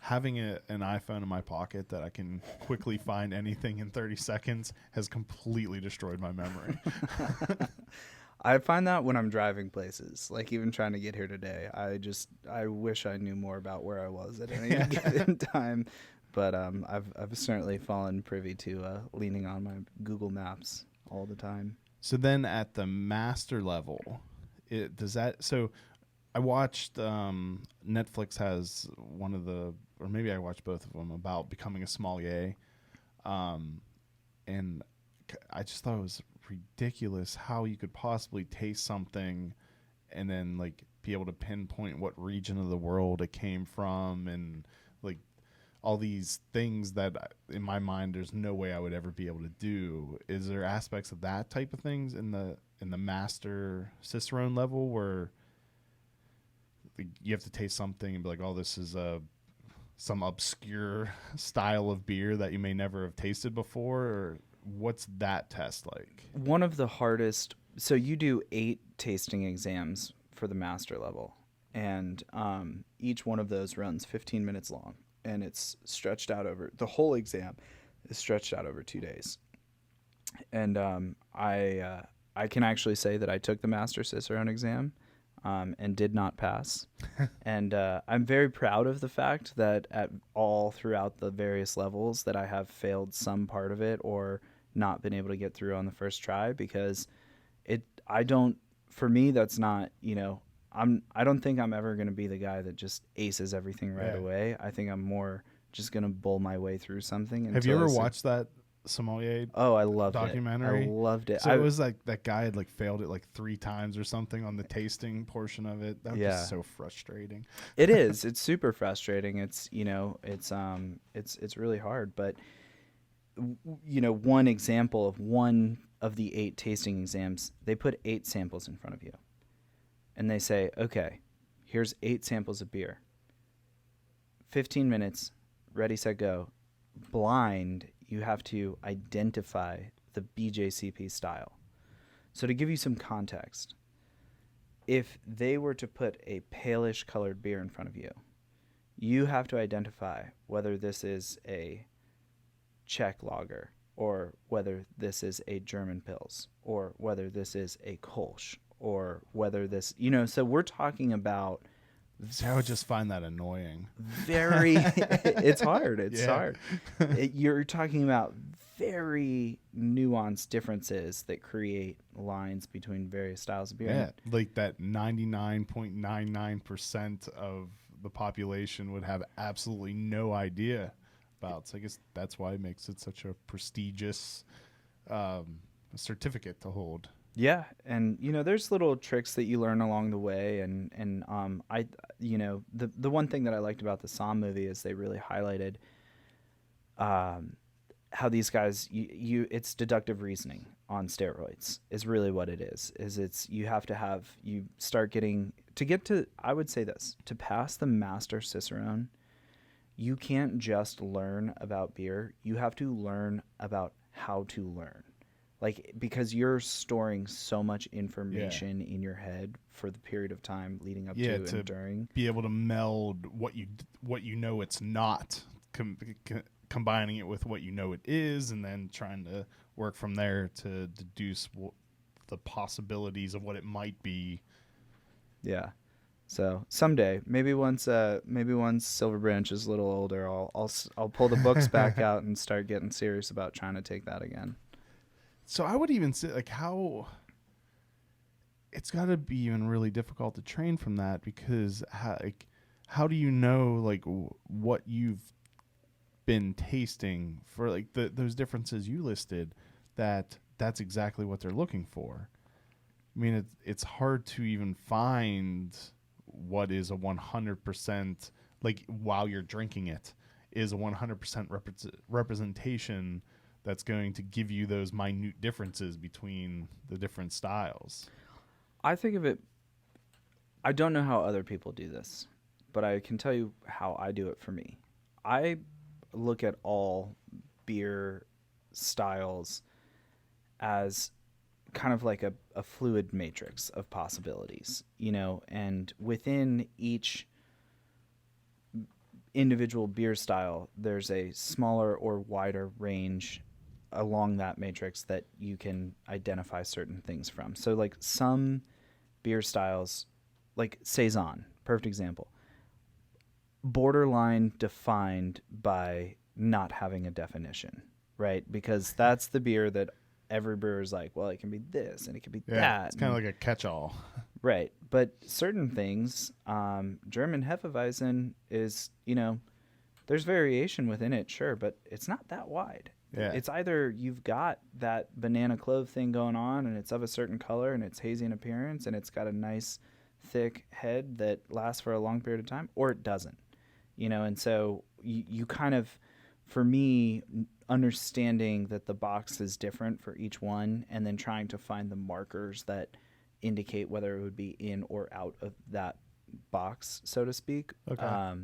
having an iPhone in my pocket that I can quickly find anything in 30 seconds has completely destroyed my memory. I find that when I'm driving places, like even trying to get here today, I wish I knew more about where I was at any given time. But I've certainly fallen privy to leaning on my Google Maps all the time. So then at the master level, so I watched Netflix has one of the, or maybe I watched both of them, about becoming a sommelier, and I just thought it was ridiculous how you could possibly taste something and then like be able to pinpoint what region of the world it came from, and like all these things that in my mind there's no way I would ever be able to do. Is there aspects of that type of things in the master Cicerone level where you have to taste something and be like, oh, this is some obscure style of beer that you may never have tasted before? Or what's that test like? One of the hardest, so you do 8 tasting exams for the master level, and each one of those runs 15 minutes long, and it's stretched out over, the whole exam is stretched out over 2 days. And I can actually say that I took the master Cicerone exam and did not pass. And I'm very proud of the fact that at all throughout the various levels that I have failed some part of it or not been able to get through on the first try, because for me, that's not, I don't think I'm ever going to be the guy that just aces everything right away. I think I'm more just going to bull my way through something. Have you ever watched that sommelier I loved documentary? I loved it. So it was like that guy had like failed it like 3 times or something on the tasting portion of it. That was just so frustrating. It is. It's super frustrating. It's it's really hard. But one example of one of the 8 tasting exams, they put 8 samples in front of you, and they say, okay, here's 8 samples of beer. 15 minutes, ready, set, go. Blind, you have to identify the BJCP style. So to give you some context, if they were to put a palish colored beer in front of you, you have to identify whether this is a Czech lager, or whether this is a German Pils, or whether this is a Kolsch, or whether this, so we're talking about. So I would just find that annoying. Very, it's hard. It's hard. You're talking about very nuanced differences that create lines between various styles of beer. Yeah, like that 99.99% of the population would have absolutely no idea about. So I guess that's why it makes it such a prestigious certificate to hold. Yeah, and there's little tricks that you learn along the way, and I the one thing that I liked about the Somm movie is they really highlighted how these guys it's deductive reasoning on steroids is really what it is. It's you start getting I would say this, to pass the master Cicerone, you can't just learn about beer, you have to learn about how to learn. Like, because you're storing so much information in your head for the period of time leading up to and during. Be able to meld what you know it's not, combining it with what you know it is, and then trying to work from there to deduce the possibilities of what it might be. Yeah. So someday, maybe once Silver Branch is a little older, I'll pull the books back out and start getting serious about trying to take that again. So I would even say, like, how it's got to be even really difficult to train from that, because how do you know like what you've been tasting for, like those differences you listed, that's exactly what they're looking for? I mean, it's hard to even find what is a 100%, like, while you're drinking it, is a 100% representation that's going to give you those minute differences between the different styles. I think of it, I don't know how other people do this, but I can tell you how I do it for me. I look at all beer styles as kind of like a fluid matrix of possibilities, and within each individual beer style, there's a smaller or wider range along that matrix that you can identify certain things from. So like some beer styles, like Saison, perfect example, borderline defined by not having a definition, right? Because that's the beer that every brewer is like, well, it can be this and it can be that. It's kind of like a catch-all. Right. But certain things, German Hefeweizen is, there's variation within it, sure, but it's not that wide. Yeah. It's either you've got that banana clove thing going on and it's of a certain color and it's hazy in appearance and it's got a nice thick head that lasts for a long period of time, or it doesn't. And so you kind of, for me, understanding that the box is different for each one and then trying to find the markers that indicate whether it would be in or out of that box, so to speak. Okay.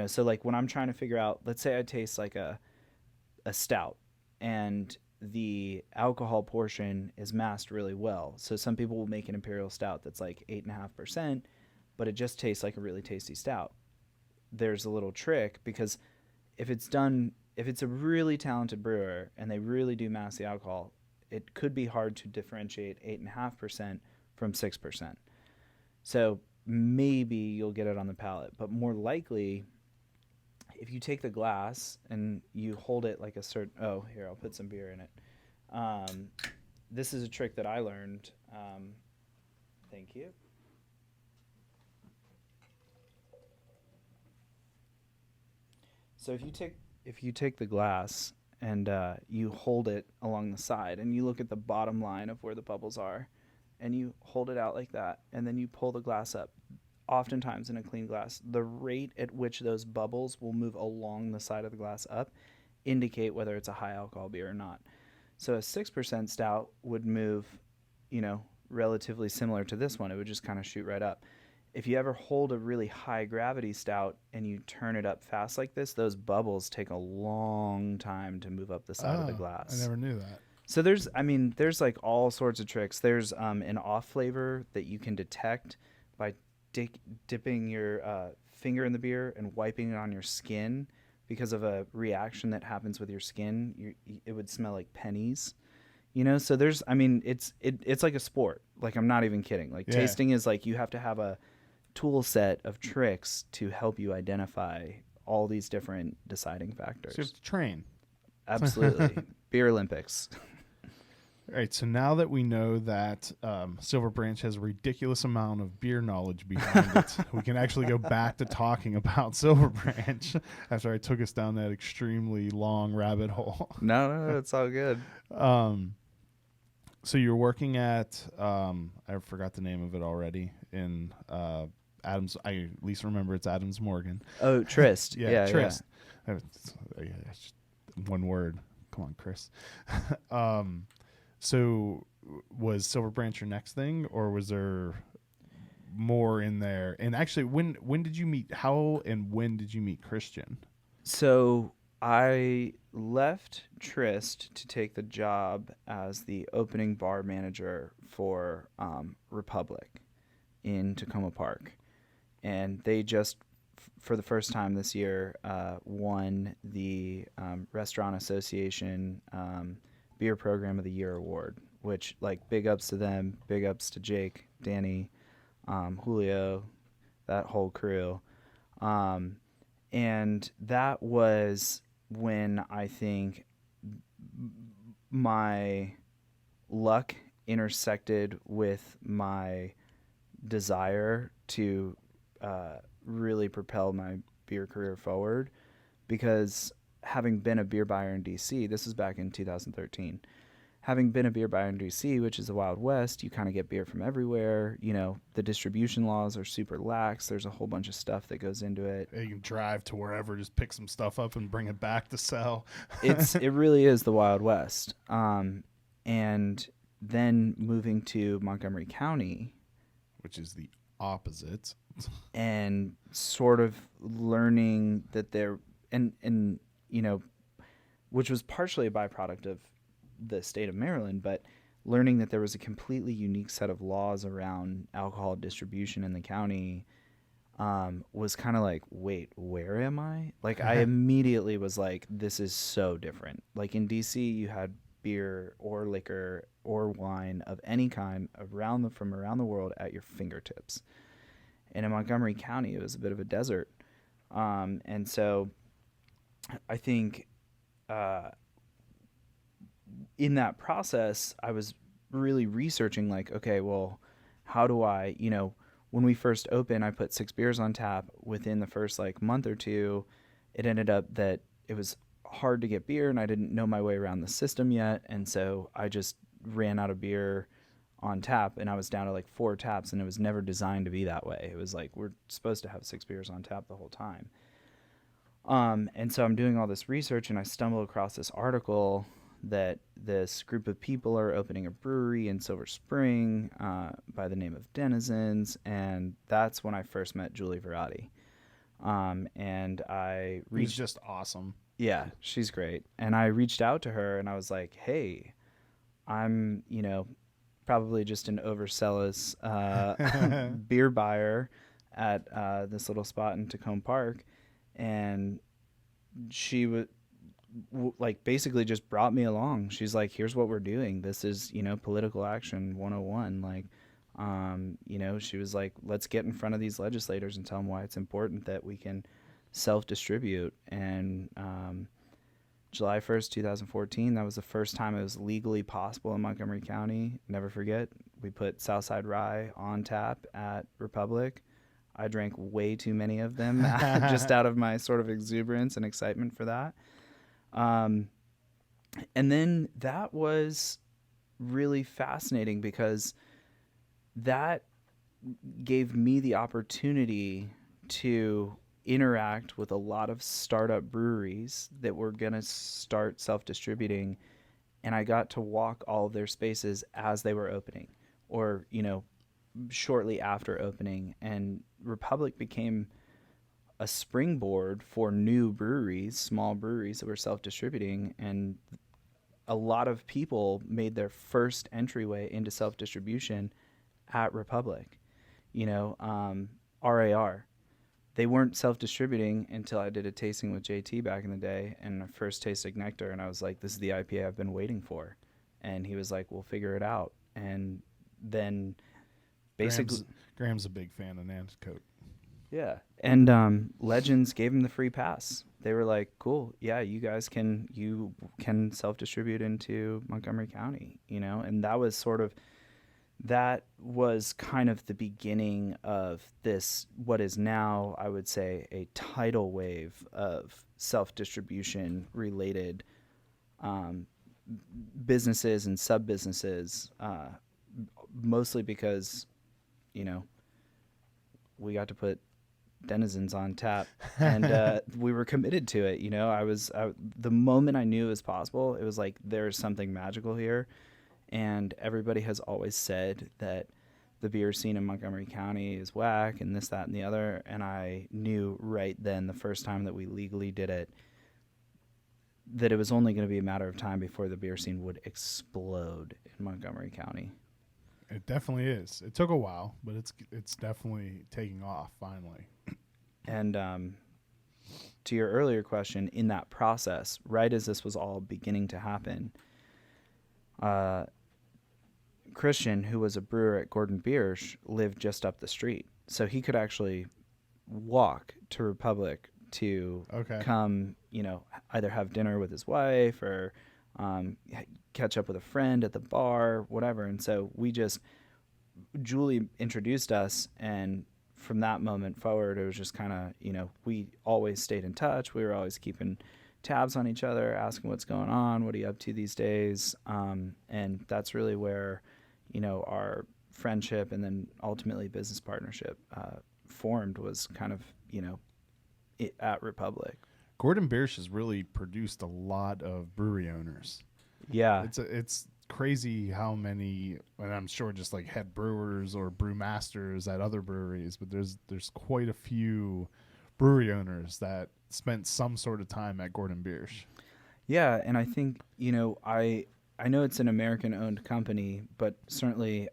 So like when I'm trying to figure out, let's say I taste like a stout and the alcohol portion is masked really well. So some people will make an imperial stout that's like 8.5%, but it just tastes like a really tasty stout. There's a little trick, because if it's a really talented brewer and they really do mask the alcohol, it could be hard to differentiate 8.5% from 6%. So maybe you'll get it on the palate, but more likely, if you take the glass and you hold it like a certain, here, I'll put some beer in it. This is a trick that I learned. Thank you. So if you take the glass and you hold it along the side and you look at the bottom line of where the bubbles are and you hold it out like that and then you pull the glass up, oftentimes in a clean glass, the rate at which those bubbles will move along the side of the glass up indicate whether it's a high alcohol beer or not. So a 6% stout would move, relatively similar to this one. It would just kind of shoot right up. If you ever hold a really high gravity stout and you turn it up fast like this, those bubbles take a long time to move up the side of the glass. I never knew that. So there's like all sorts of tricks. There's an off flavor that you can detect by dipping your finger in the beer and wiping it on your skin because of a reaction that happens with your skin. It would smell like pennies. So there's, it's like a sport. Like, I'm not even kidding. Like, tasting is like you have to have a tool set of tricks to help you identify all these different deciding factors. So you have to train. Absolutely. Beer Olympics. All right, so now that we know that Silver Branch has a ridiculous amount of beer knowledge behind it, we can actually go back to talking about Silver Branch after I took us down that extremely long rabbit hole. No, it's all good. So you're working at, I forgot the name of it already, in Adams. I at least remember it's Adams Morgan. Oh, Trist. Trist. Yeah. It's just one word. Come on, Chris. So was Silver Branch your next thing, or was there more in there? And actually, when did you meet? How and when did you meet Christian? So I left Trist to take the job as the opening bar manager for Republic in Tacoma Park. And they just, for the first time this year, won the Restaurant Association Beer Program of the Year award, which, like, big ups to them, big ups to Jake, Danny, Julio, that whole crew. And that was when I think my luck intersected with my desire to really propel my beer career forward, because having been a beer buyer in DC, this was back in 2013, having been a beer buyer in DC, which is the Wild West, you kind of get beer from everywhere. The distribution laws are super lax. There's a whole bunch of stuff that goes into it. You can drive to wherever, just pick some stuff up and bring it back to sell. It really is the Wild West. And then moving to Montgomery County, which is the opposite, and sort of learning that there, and which was partially a byproduct of the state of Maryland, but learning that there was a completely unique set of laws around alcohol distribution in the county was kind of like, wait, where am I? Like, I immediately was like, this is so different. Like in DC, you had beer or liquor or wine of any kind from around the world at your fingertips. And in Montgomery County, it was a bit of a desert. And so I think in that process, I was really researching like, okay, well, how do I, when we first opened, I put 6 beers on tap. Within the first like month or two, it ended up that it was hard to get beer and I didn't know my way around the system yet. And so I just ran out of beer on tap and I was down to like 4 taps, and it was never designed to be that way. It was like, we're supposed to have 6 beers on tap the whole time. And so I'm doing all this research and I stumble across this article that this group of people are opening a brewery in Silver Spring by the name of Denizens, and that's when I first met Julie Verratti. And I reached... Who's just awesome. Yeah, she's great. And I reached out to her and I was like, hey, I'm, probably just an overzealous beer buyer at this little spot in Tacoma Park. And she would like basically just brought me along. She's like, here's what we're doing. This is, political action 101. Like, she was like, let's get in front of these legislators and tell them why it's important that we can self-distribute. And July 1st, 2014, that was the first time it was legally possible in Montgomery County. Never forget, we put Southside Rye on tap at Republic. I drank way too many of them just out of my sort of exuberance and excitement for that. And then that was really fascinating because that gave me the opportunity to interact with a lot of startup breweries that were going to start self-distributing. And I got to walk all of their spaces as they were opening or, shortly after opening. And Republic became a springboard for new breweries, small breweries that were self-distributing, and a lot of people made their first entryway into self-distribution at Republic. RAR. They weren't self-distributing until I did a tasting with JT back in the day, and I first tasted Nectar, and I was like, this is the IPA I've been waiting for. And he was like, we'll figure it out. And then basically... Graham's a big fan of Nanticoke. Yeah. And Legends gave him the free pass. They were like, cool, yeah, you can self-distribute into Montgomery County, and that was kind of the beginning of this, what is now, I would say, a tidal wave of self-distribution related businesses and sub-businesses, mostly because, we got to put Denizens on tap and we were committed to it. The moment I knew it was possible, it was like, there's something magical here. And everybody has always said that the beer scene in Montgomery County is whack and this, that, and the other. And I knew right then, the first time that we legally did it, that it was only going to be a matter of time before the beer scene would explode in Montgomery County. It definitely is. It took a while, but it's definitely taking off finally. And to your earlier question, in that process, right as this was all beginning to happen, Christian, who was a brewer at Gordon Biersch, lived just up the street. So he could actually walk to Republic to come, either have dinner with his wife or catch up with a friend at the bar, whatever. And so Julie introduced us, and from that moment forward, it was just kind of, we always stayed in touch. We were always keeping tabs on each other, asking what's going on, what are you up to these days? And that's really where, our friendship and then ultimately business partnership formed, was kind of, at Republic. Gordon Biersch has really produced a lot of brewery owners. Yeah. It's crazy how many, and I'm sure just like head brewers or brewmasters at other breweries, but there's quite a few brewery owners that spent some sort of time at Gordon Biersch. Yeah, and I think, I know it's an American-owned company, but certainly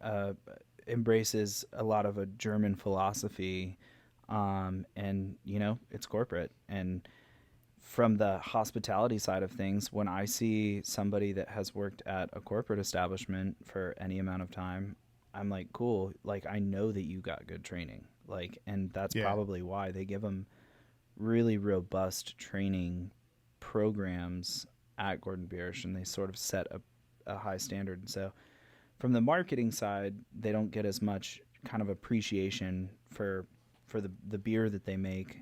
embraces a lot of a German philosophy, and it's corporate. And from the hospitality side of things, when I see somebody that has worked at a corporate establishment for any amount of time, I'm like, cool. Like, I know that you got good training. Like, and that's Yeah. probably why they give them really robust training programs at Gordon Biersch, and they sort of set a high standard. And so, from the marketing side, they don't get as much kind of appreciation for the beer that they make.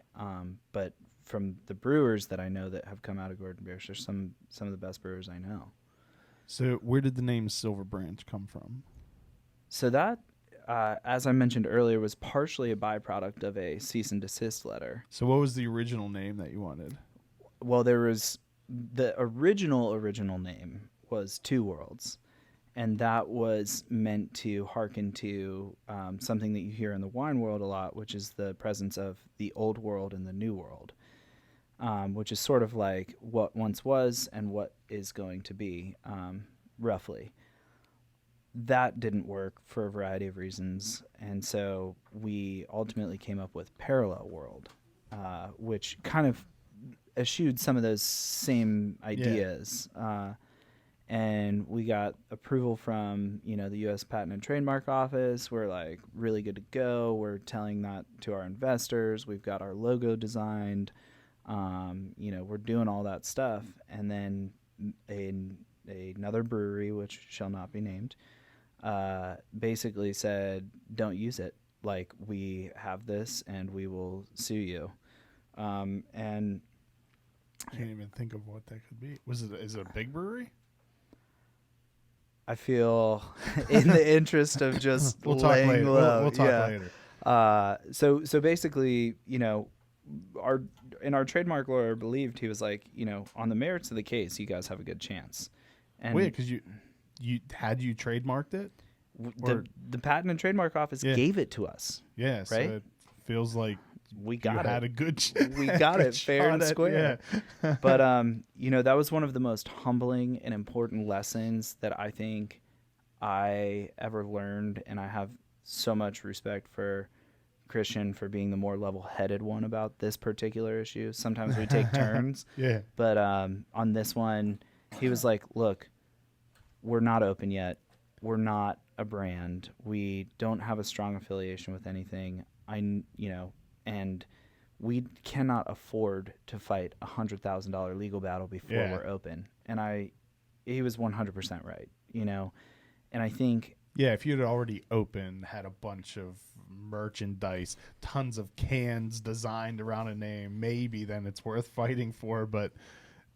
But from the brewers that I know that have come out of Gordon Biersch, they're some of the best brewers I know. So where did the name Silver Branch come from? So that, as I mentioned earlier, was partially a byproduct of a cease and desist letter. So what was the original name that you wanted? Well, there was the original name was Two Worlds, and that was meant to hearken to something that you hear in the wine world a lot, which is the presence of the old world and the new world, which is sort of like what once was and what is going to be, roughly. That didn't work for a variety of reasons, and so we ultimately came up with Parallel World, which kind of eschewed some of those same ideas. And we got approval from the U.S. Patent and Trademark Office. We're like really good to go. We're telling that to our investors. We've got our logo designed. We're doing all that stuff. And then another brewery, which shall not be named, basically said, "Don't use it. Like, we have this, and we will sue you." And I can't even think of what that could be. Is it a big brewery? I feel, in the interest of just we'll talk later. low, We'll talk later. So basically, our trademark lawyer believed, he was like, on the merits of the case, you guys have a good chance. And Wait, because you trademarked it? The Patent and Trademark Office gave it to us. Yeah, right? So it feels like we got it. Had a good we got it fair and square. Yeah. But that was one of the most humbling and important lessons that I think I ever learned, and I have so much respect for Christian for being the more level-headed one about this particular issue. Sometimes we take turns. Yeah. But on this one, he was like, "Look, we're not open yet. We're not a brand. We don't have a strong affiliation with anything. And we cannot afford to fight $100,000 legal battle before we're open." And he was 100% right, and I think, if you'd already opened, had a bunch of merchandise, tons of cans designed around a name, maybe then it's worth fighting for. But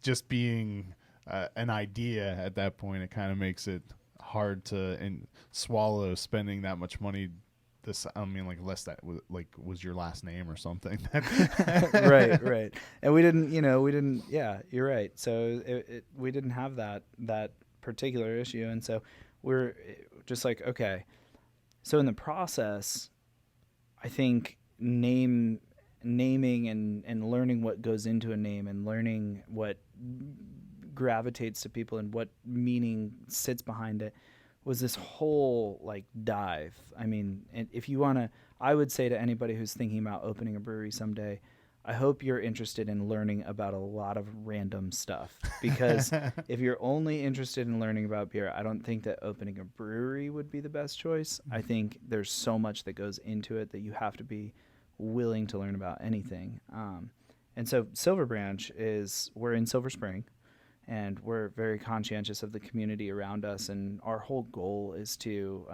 just being an idea at that point, it kind of makes it hard to swallow spending that much money. Unless that was your last name or something. right. And we didn't. Yeah, you're right. So we didn't have that particular issue, and so we're just like, okay. So in the process, I think naming and learning what goes into a name, and learning what gravitates to people and what meaning sits behind it, was this whole dive. I mean, and if you want to, I would say to anybody who's thinking about opening a brewery someday, I hope you're interested in learning about a lot of random stuff, because if you're only interested in learning about beer, I don't think that opening a brewery would be the best choice. I think there's so much that goes into it that you have to be willing to learn about anything. And so Silver Branch we're in Silver Spring, and we're very conscientious of the community around us, and our whole goal is to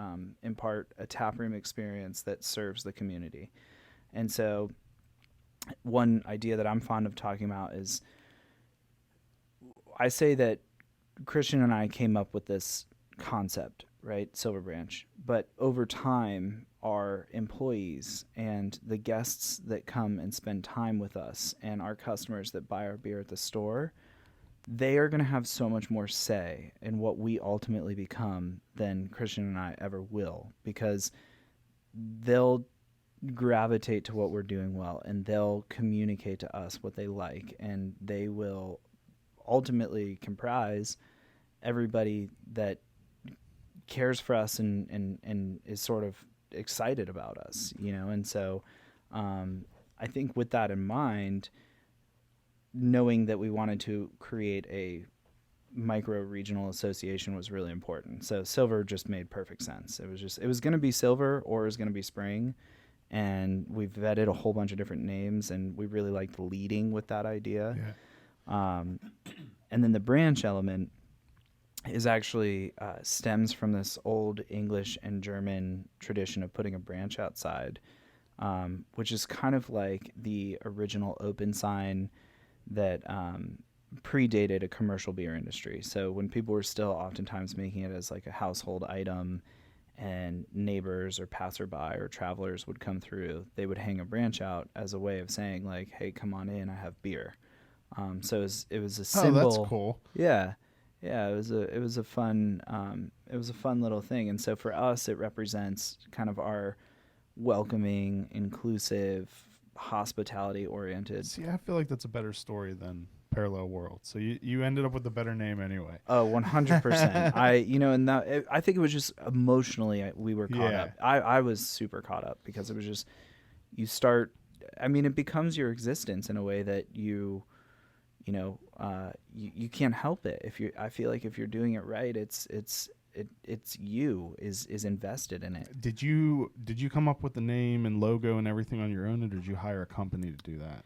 impart a taproom experience that serves the community. And so one idea that I'm fond of talking about is, I say that Christian and I came up with this concept, right? Silver Branch. But over time, our employees and the guests that come and spend time with us, and our customers that buy our beer at the store, they are going to have so much more say in what we ultimately become than Christian and I ever will, because they'll gravitate to what we're doing well, and they'll communicate to us what they like, and they will ultimately comprise everybody that cares for us and is sort of excited about us, and so I think with that in mind, knowing that we wanted to create a micro regional association was really important. So Silver just made perfect sense. It was going to be Silver or it was going to be Spring, and we've vetted a whole bunch of different names, and we really liked leading with that idea. And then the branch element is actually stems from this old English and German tradition of putting a branch outside, which is kind of like the original open sign that predated a commercial beer industry. So when people were still oftentimes making it as like a household item, and neighbors or passerby or travelers would come through, they would hang a branch out as a way of saying like, "Hey, come on in, I have beer." So it was a symbol. Oh, that's cool. Yeah. It was a fun little thing. And so for us, it represents kind of our welcoming, inclusive, hospitality oriented. See, I feel like that's a better story than Parallel World. So you ended up with a better name anyway. Oh, 100%. I think it was just emotionally we were caught up. I was super caught up because it was just, it becomes your existence in a way that you can't help it. I feel like if you're doing it right, it's you is invested in it. Did you come up with the name and logo and everything on your own, or did you hire a company to do that?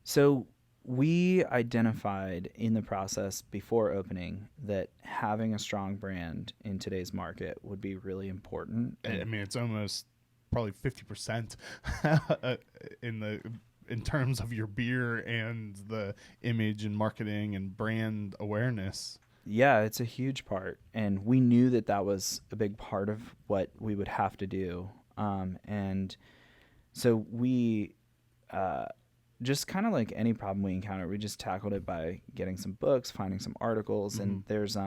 So we identified in the process before opening that having a strong brand in today's market would be really important. I mean, it's almost probably 50% in terms of your beer and the image and marketing and brand awareness. Yeah, it's a huge part. And we knew that was a big part of what we would have to do. And so we, just kind of like any problem we encounter, we just tackled it by getting some books, finding some articles. Mm-hmm. And there's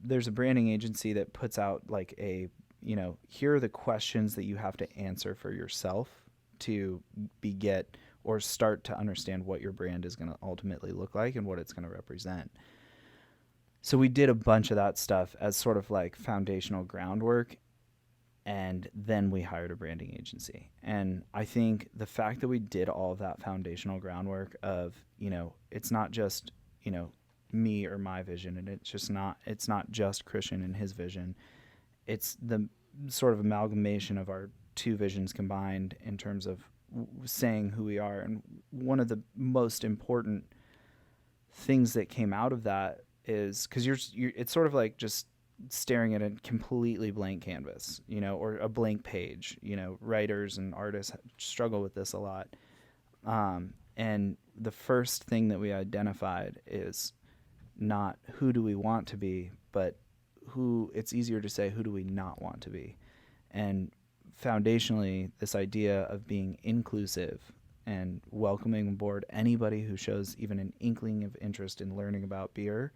there's a branding agency that puts out like here are the questions that you have to answer for yourself to start to understand what your brand is going to ultimately look like and what it's going to represent. So we did a bunch of that stuff as sort of like foundational groundwork, and then we hired a branding agency. And I think the fact that we did all of that foundational groundwork of, it's not just, me or my vision, and it's not just Christian and his vision. It's the sort of amalgamation of our two visions combined in terms of saying who we are. And one of the most important things that came out of that is because it's sort of like just staring at a completely blank canvas, or a blank page. Writers and artists struggle with this a lot. And the first thing that we identified is not who do we want to be, but it's easier to say who do we not want to be. And foundationally, this idea of being inclusive and welcoming aboard anybody who shows even an inkling of interest in learning about beer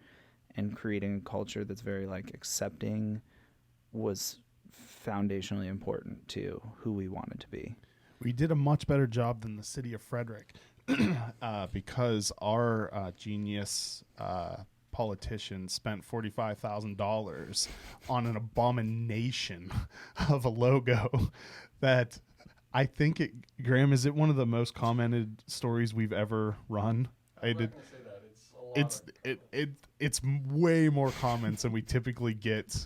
and creating a culture that's very like accepting was foundationally important to who we wanted to be. We did a much better job than the city of Frederick because our genius politician spent $45,000 on an abomination of a logo that I think Graham, is it one of the most commented stories we've ever run? It's way more comments than we typically get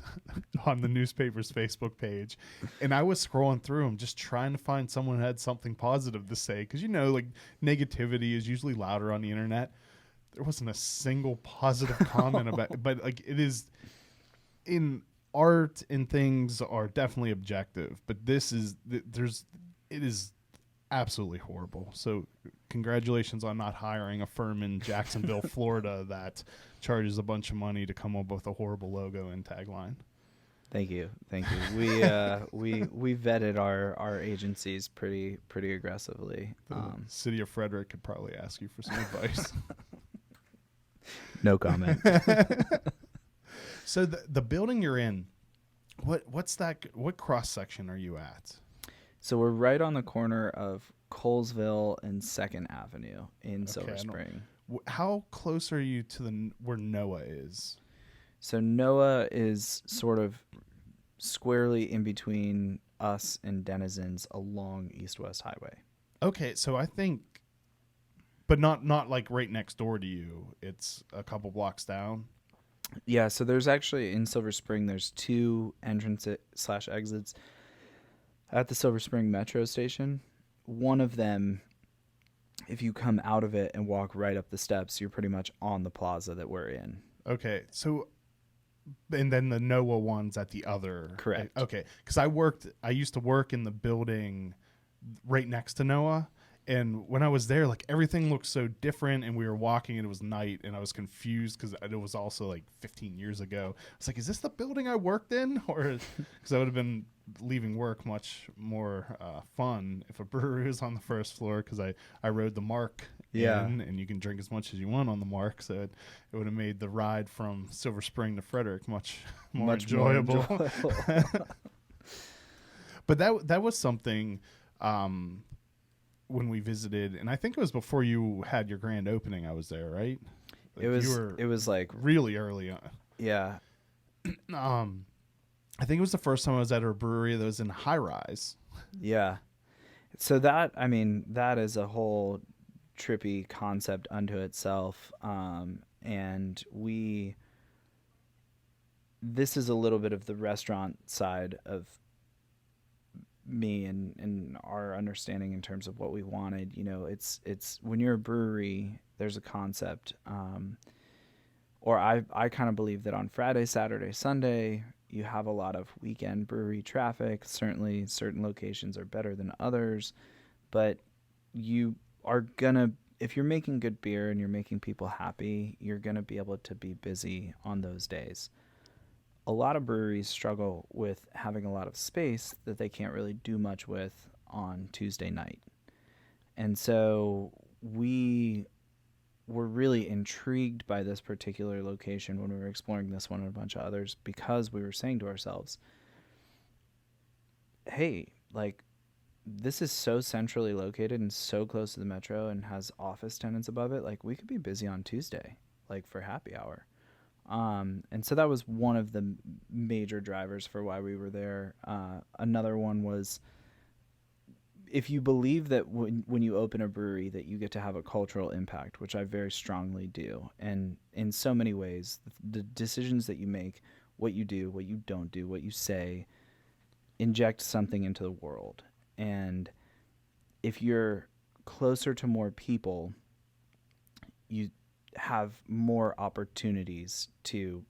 on the newspaper's Facebook page. And I was scrolling through them just trying to find someone who had something positive to say. Because, like negativity is usually louder on the internet. There wasn't a single positive comment about it. But like it is in art and things are definitely objective. But it is absolutely horrible. So congratulations on not hiring a firm in Jacksonville, Florida that charges a bunch of money to come up with a horrible logo and tagline. Thank you. We vetted our agencies pretty aggressively. The city of Frederick could probably ask you for some advice. No comment. So the building you're in, what's that? What cross section are you at? So we're right on the corner of Colesville and 2nd Avenue in Silver Spring. How close are you to where Noah is? So Noah is sort of squarely in between us and Denizens along East-West Highway. Okay, so I think, but not like right next door to you. It's a couple blocks down. Yeah, so there's actually in Silver Spring, there's 2 entrances/exits at the Silver Spring Metro station. One of them, if you come out of it and walk right up the steps, you're pretty much on the plaza that we're in. Okay, so, and then the Noah one's at the other. Correct. Okay, because I used to work in the building right next to Noah. And when I was there, like everything looked so different, and we were walking, and it was night, and I was confused because it was also like 15 years ago. I was like, "Is this the building I worked in?" Or because I would have been leaving work much more fun if a brewery was on the first floor, because I rode the Mark in, and you can drink as much as you want on the Mark, so it would have made the ride from Silver Spring to Frederick much more enjoyable. But that was something. When we visited, and I think it was before you had your grand opening, I was there, right? Like it was like really early on. Yeah. I think it was the first time I was at a brewery that was in high rise. Yeah. So that is a whole trippy concept unto itself. And this is a little bit of the restaurant side of me and our understanding in terms of what we wanted. It's when you're a brewery, there's a concept, or I kind of believe that on Friday, Saturday, Sunday, you have a lot of weekend brewery traffic. Certainly certain locations are better than others, but you are gonna, if you're making good beer and you're making people happy, you're gonna be able to be busy on those days. A lot of breweries struggle with having a lot of space that they can't really do much with on Tuesday night. And so we were really intrigued by this particular location when we were exploring this one and a bunch of others, because we were saying to ourselves, hey, like, this is so centrally located and so close to the metro and has office tenants above it. Like, we could be busy on Tuesday, like for happy hour. And so that was one of the major drivers for why we were there. Another one was, if you believe that when you open a brewery that you get to have a cultural impact, which I very strongly do, and in so many ways, the decisions that you make, what you do, what you don't do, what you say, inject something into the world. And if you're closer to more people, you have more opportunities to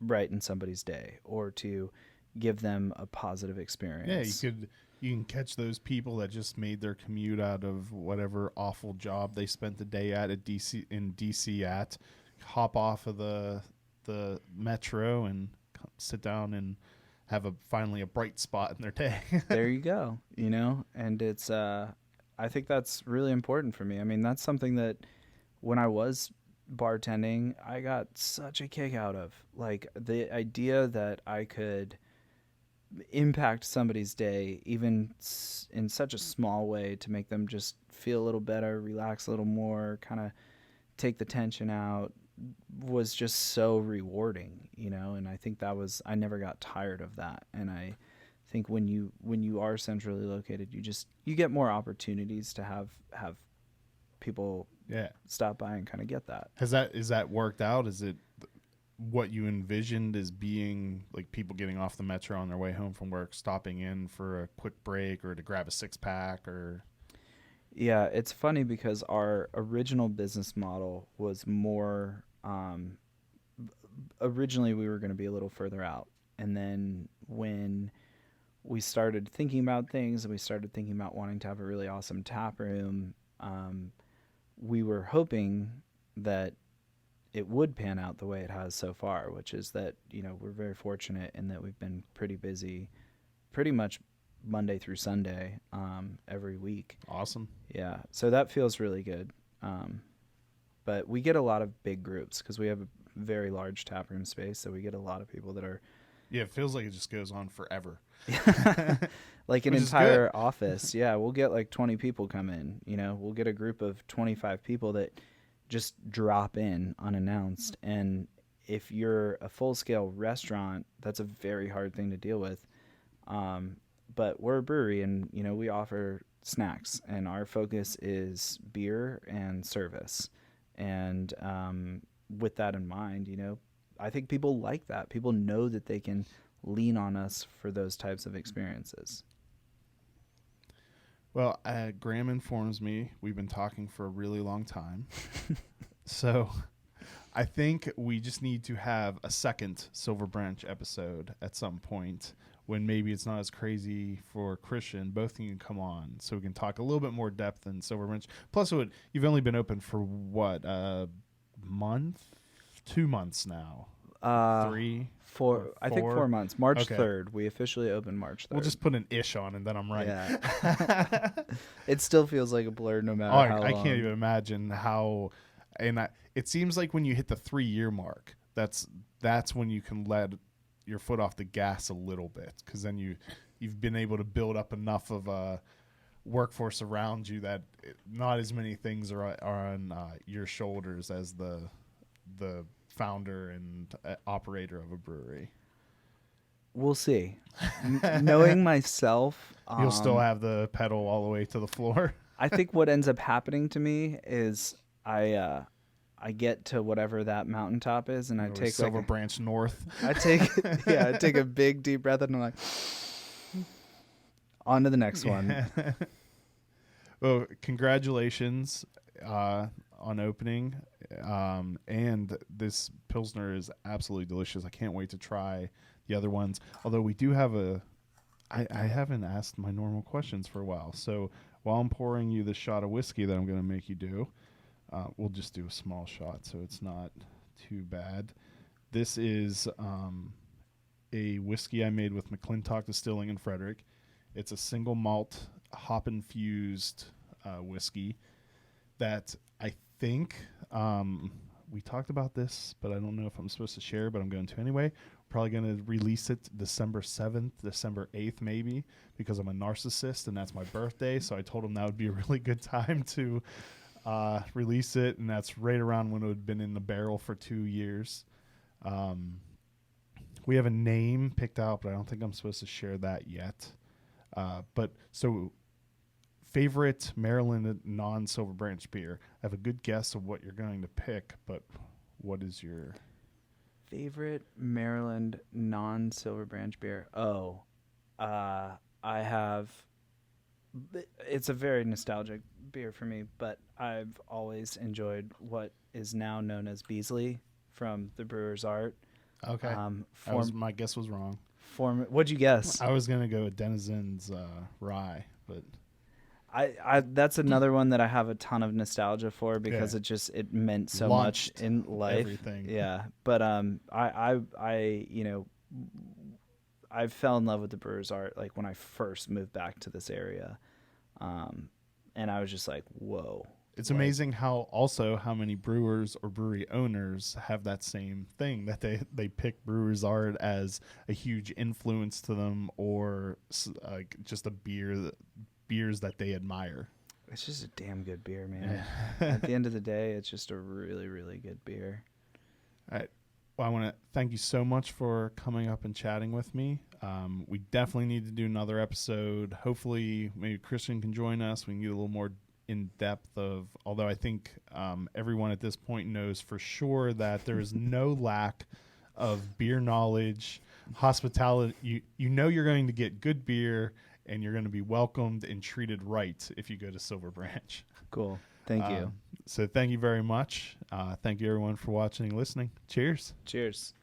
brighten somebody's day or to give them a positive experience. Yeah, you can catch those people that just made their commute out of whatever awful job they spent the day at DC, hop off of the metro and sit down and have finally a bright spot in their day. There you go. And it's I think that's really important for me. I mean, that's something that when I was bartending, I got such a kick out of, like, the idea that I could impact somebody's day, even in such a small way, to make them just feel a little better, relax a little more, kind of take the tension out, was just so rewarding, and I think I never got tired of that. And I think when you are centrally located, you get more opportunities to have people stop by and kind of get that. Is that worked out? Is it what you envisioned as being, like, people getting off the metro on their way home from work, stopping in for a quick break or to grab a 6-pack or? Yeah, it's funny because our original business model was more, originally we were going to be a little further out. And then when we started thinking about things and we started thinking about wanting to have a really awesome tap room, we were hoping that it would pan out the way it has so far, which is that, we're very fortunate in that we've been pretty busy pretty much Monday through Sunday, every week. Awesome. Yeah. So that feels really good. But we get a lot of big groups because we have a very large taproom space. So we get a lot of people that are. Yeah. It feels like it just goes on forever. Like an entire office. Yeah. We'll get like 20 people come in, we'll get a group of 25 people that just drop in unannounced. And if you're a full-scale restaurant, that's a very hard thing to deal with. But we're a brewery, and we offer snacks, and our focus is beer and service. And with that in mind, I think people like that. People know that they can lean on us for those types of experiences. Well, Graham informs me we've been talking for a really long time. So I think we just need to have a second Silver Branch episode at some point when maybe it's not as crazy for Christian. Both of you can come on so we can talk a little bit more depth than Silver Branch. Plus, you've only been open for what, a month? 2 months now? 3? 4? I think 4 months. March 3rd. We officially opened March 3rd. We'll just put an ish on and then I'm right. Yeah. It still feels like a blur no matter how long. I can't even imagine how. And it seems like when you hit the 3-year mark, that's when you can let your foot off the gas a little bit, because then you've been able to build up enough of a workforce around you that not as many things are on your shoulders as the founder and operator of a brewery. We'll see. Knowing myself, you'll still have the pedal all the way to the floor. I think what ends up happening to me is I get to whatever that mountaintop is, and I take Silver Branch North. I take a big deep breath, and I'm like, on to the next one. Well, congratulations on opening, and this Pilsner is absolutely delicious. I can't wait to try the other ones. Although we do have I haven't asked my normal questions for a while. So while I'm pouring you the shot of whiskey that I'm going to make you do, we'll just do a small shot so it's not too bad. This is a whiskey I made with McClintock Distilling in Frederick. It's a single malt, hop-infused whiskey that I think we talked about this, but I don't know if I'm supposed to share, but I'm going to anyway. Probably going to release it December 7th, December 8th maybe, because I'm a narcissist and that's my birthday. So I told him that would be a really good time to release it, and that's right around when it had been in the barrel for 2 years. We have a name picked out, but I don't think I'm supposed to share that yet. But so favorite Maryland non-Silver Branch beer. I have a good guess of what you're going to pick, but what is your favorite Maryland non-Silver Branch beer? I have. It's a very nostalgic beer for me, but I've always enjoyed what is now known as Beasley from the Brewer's Art. Okay. My guess was wrong. What'd you guess? I was going to go with Denizen's Rye, but I that's another one that I have a ton of nostalgia for because it meant so much in life. Everything. Yeah. But I fell in love with the Brewer's Art like when I first moved back to this area. And I was just like, whoa. It's amazing how many brewers or brewery owners have that same thing, that they pick Brewer's Art as a huge influence to them, or just beers that they admire. It's just a damn good beer, man. At the end of the day, it's just a really, really good beer. All right. Well, I want to thank you so much for coming up and chatting with me. We definitely need to do another episode. Hopefully, maybe Christian can join us. We can get a little more in depth of, although I think everyone at this point knows for sure that there is no lack of beer knowledge, hospitality. You know you're going to get good beer, and you're going to be welcomed and treated right if you go to Silver Branch. Cool. Thank you. So thank you very much. Thank you, everyone, for watching and listening. Cheers. Cheers.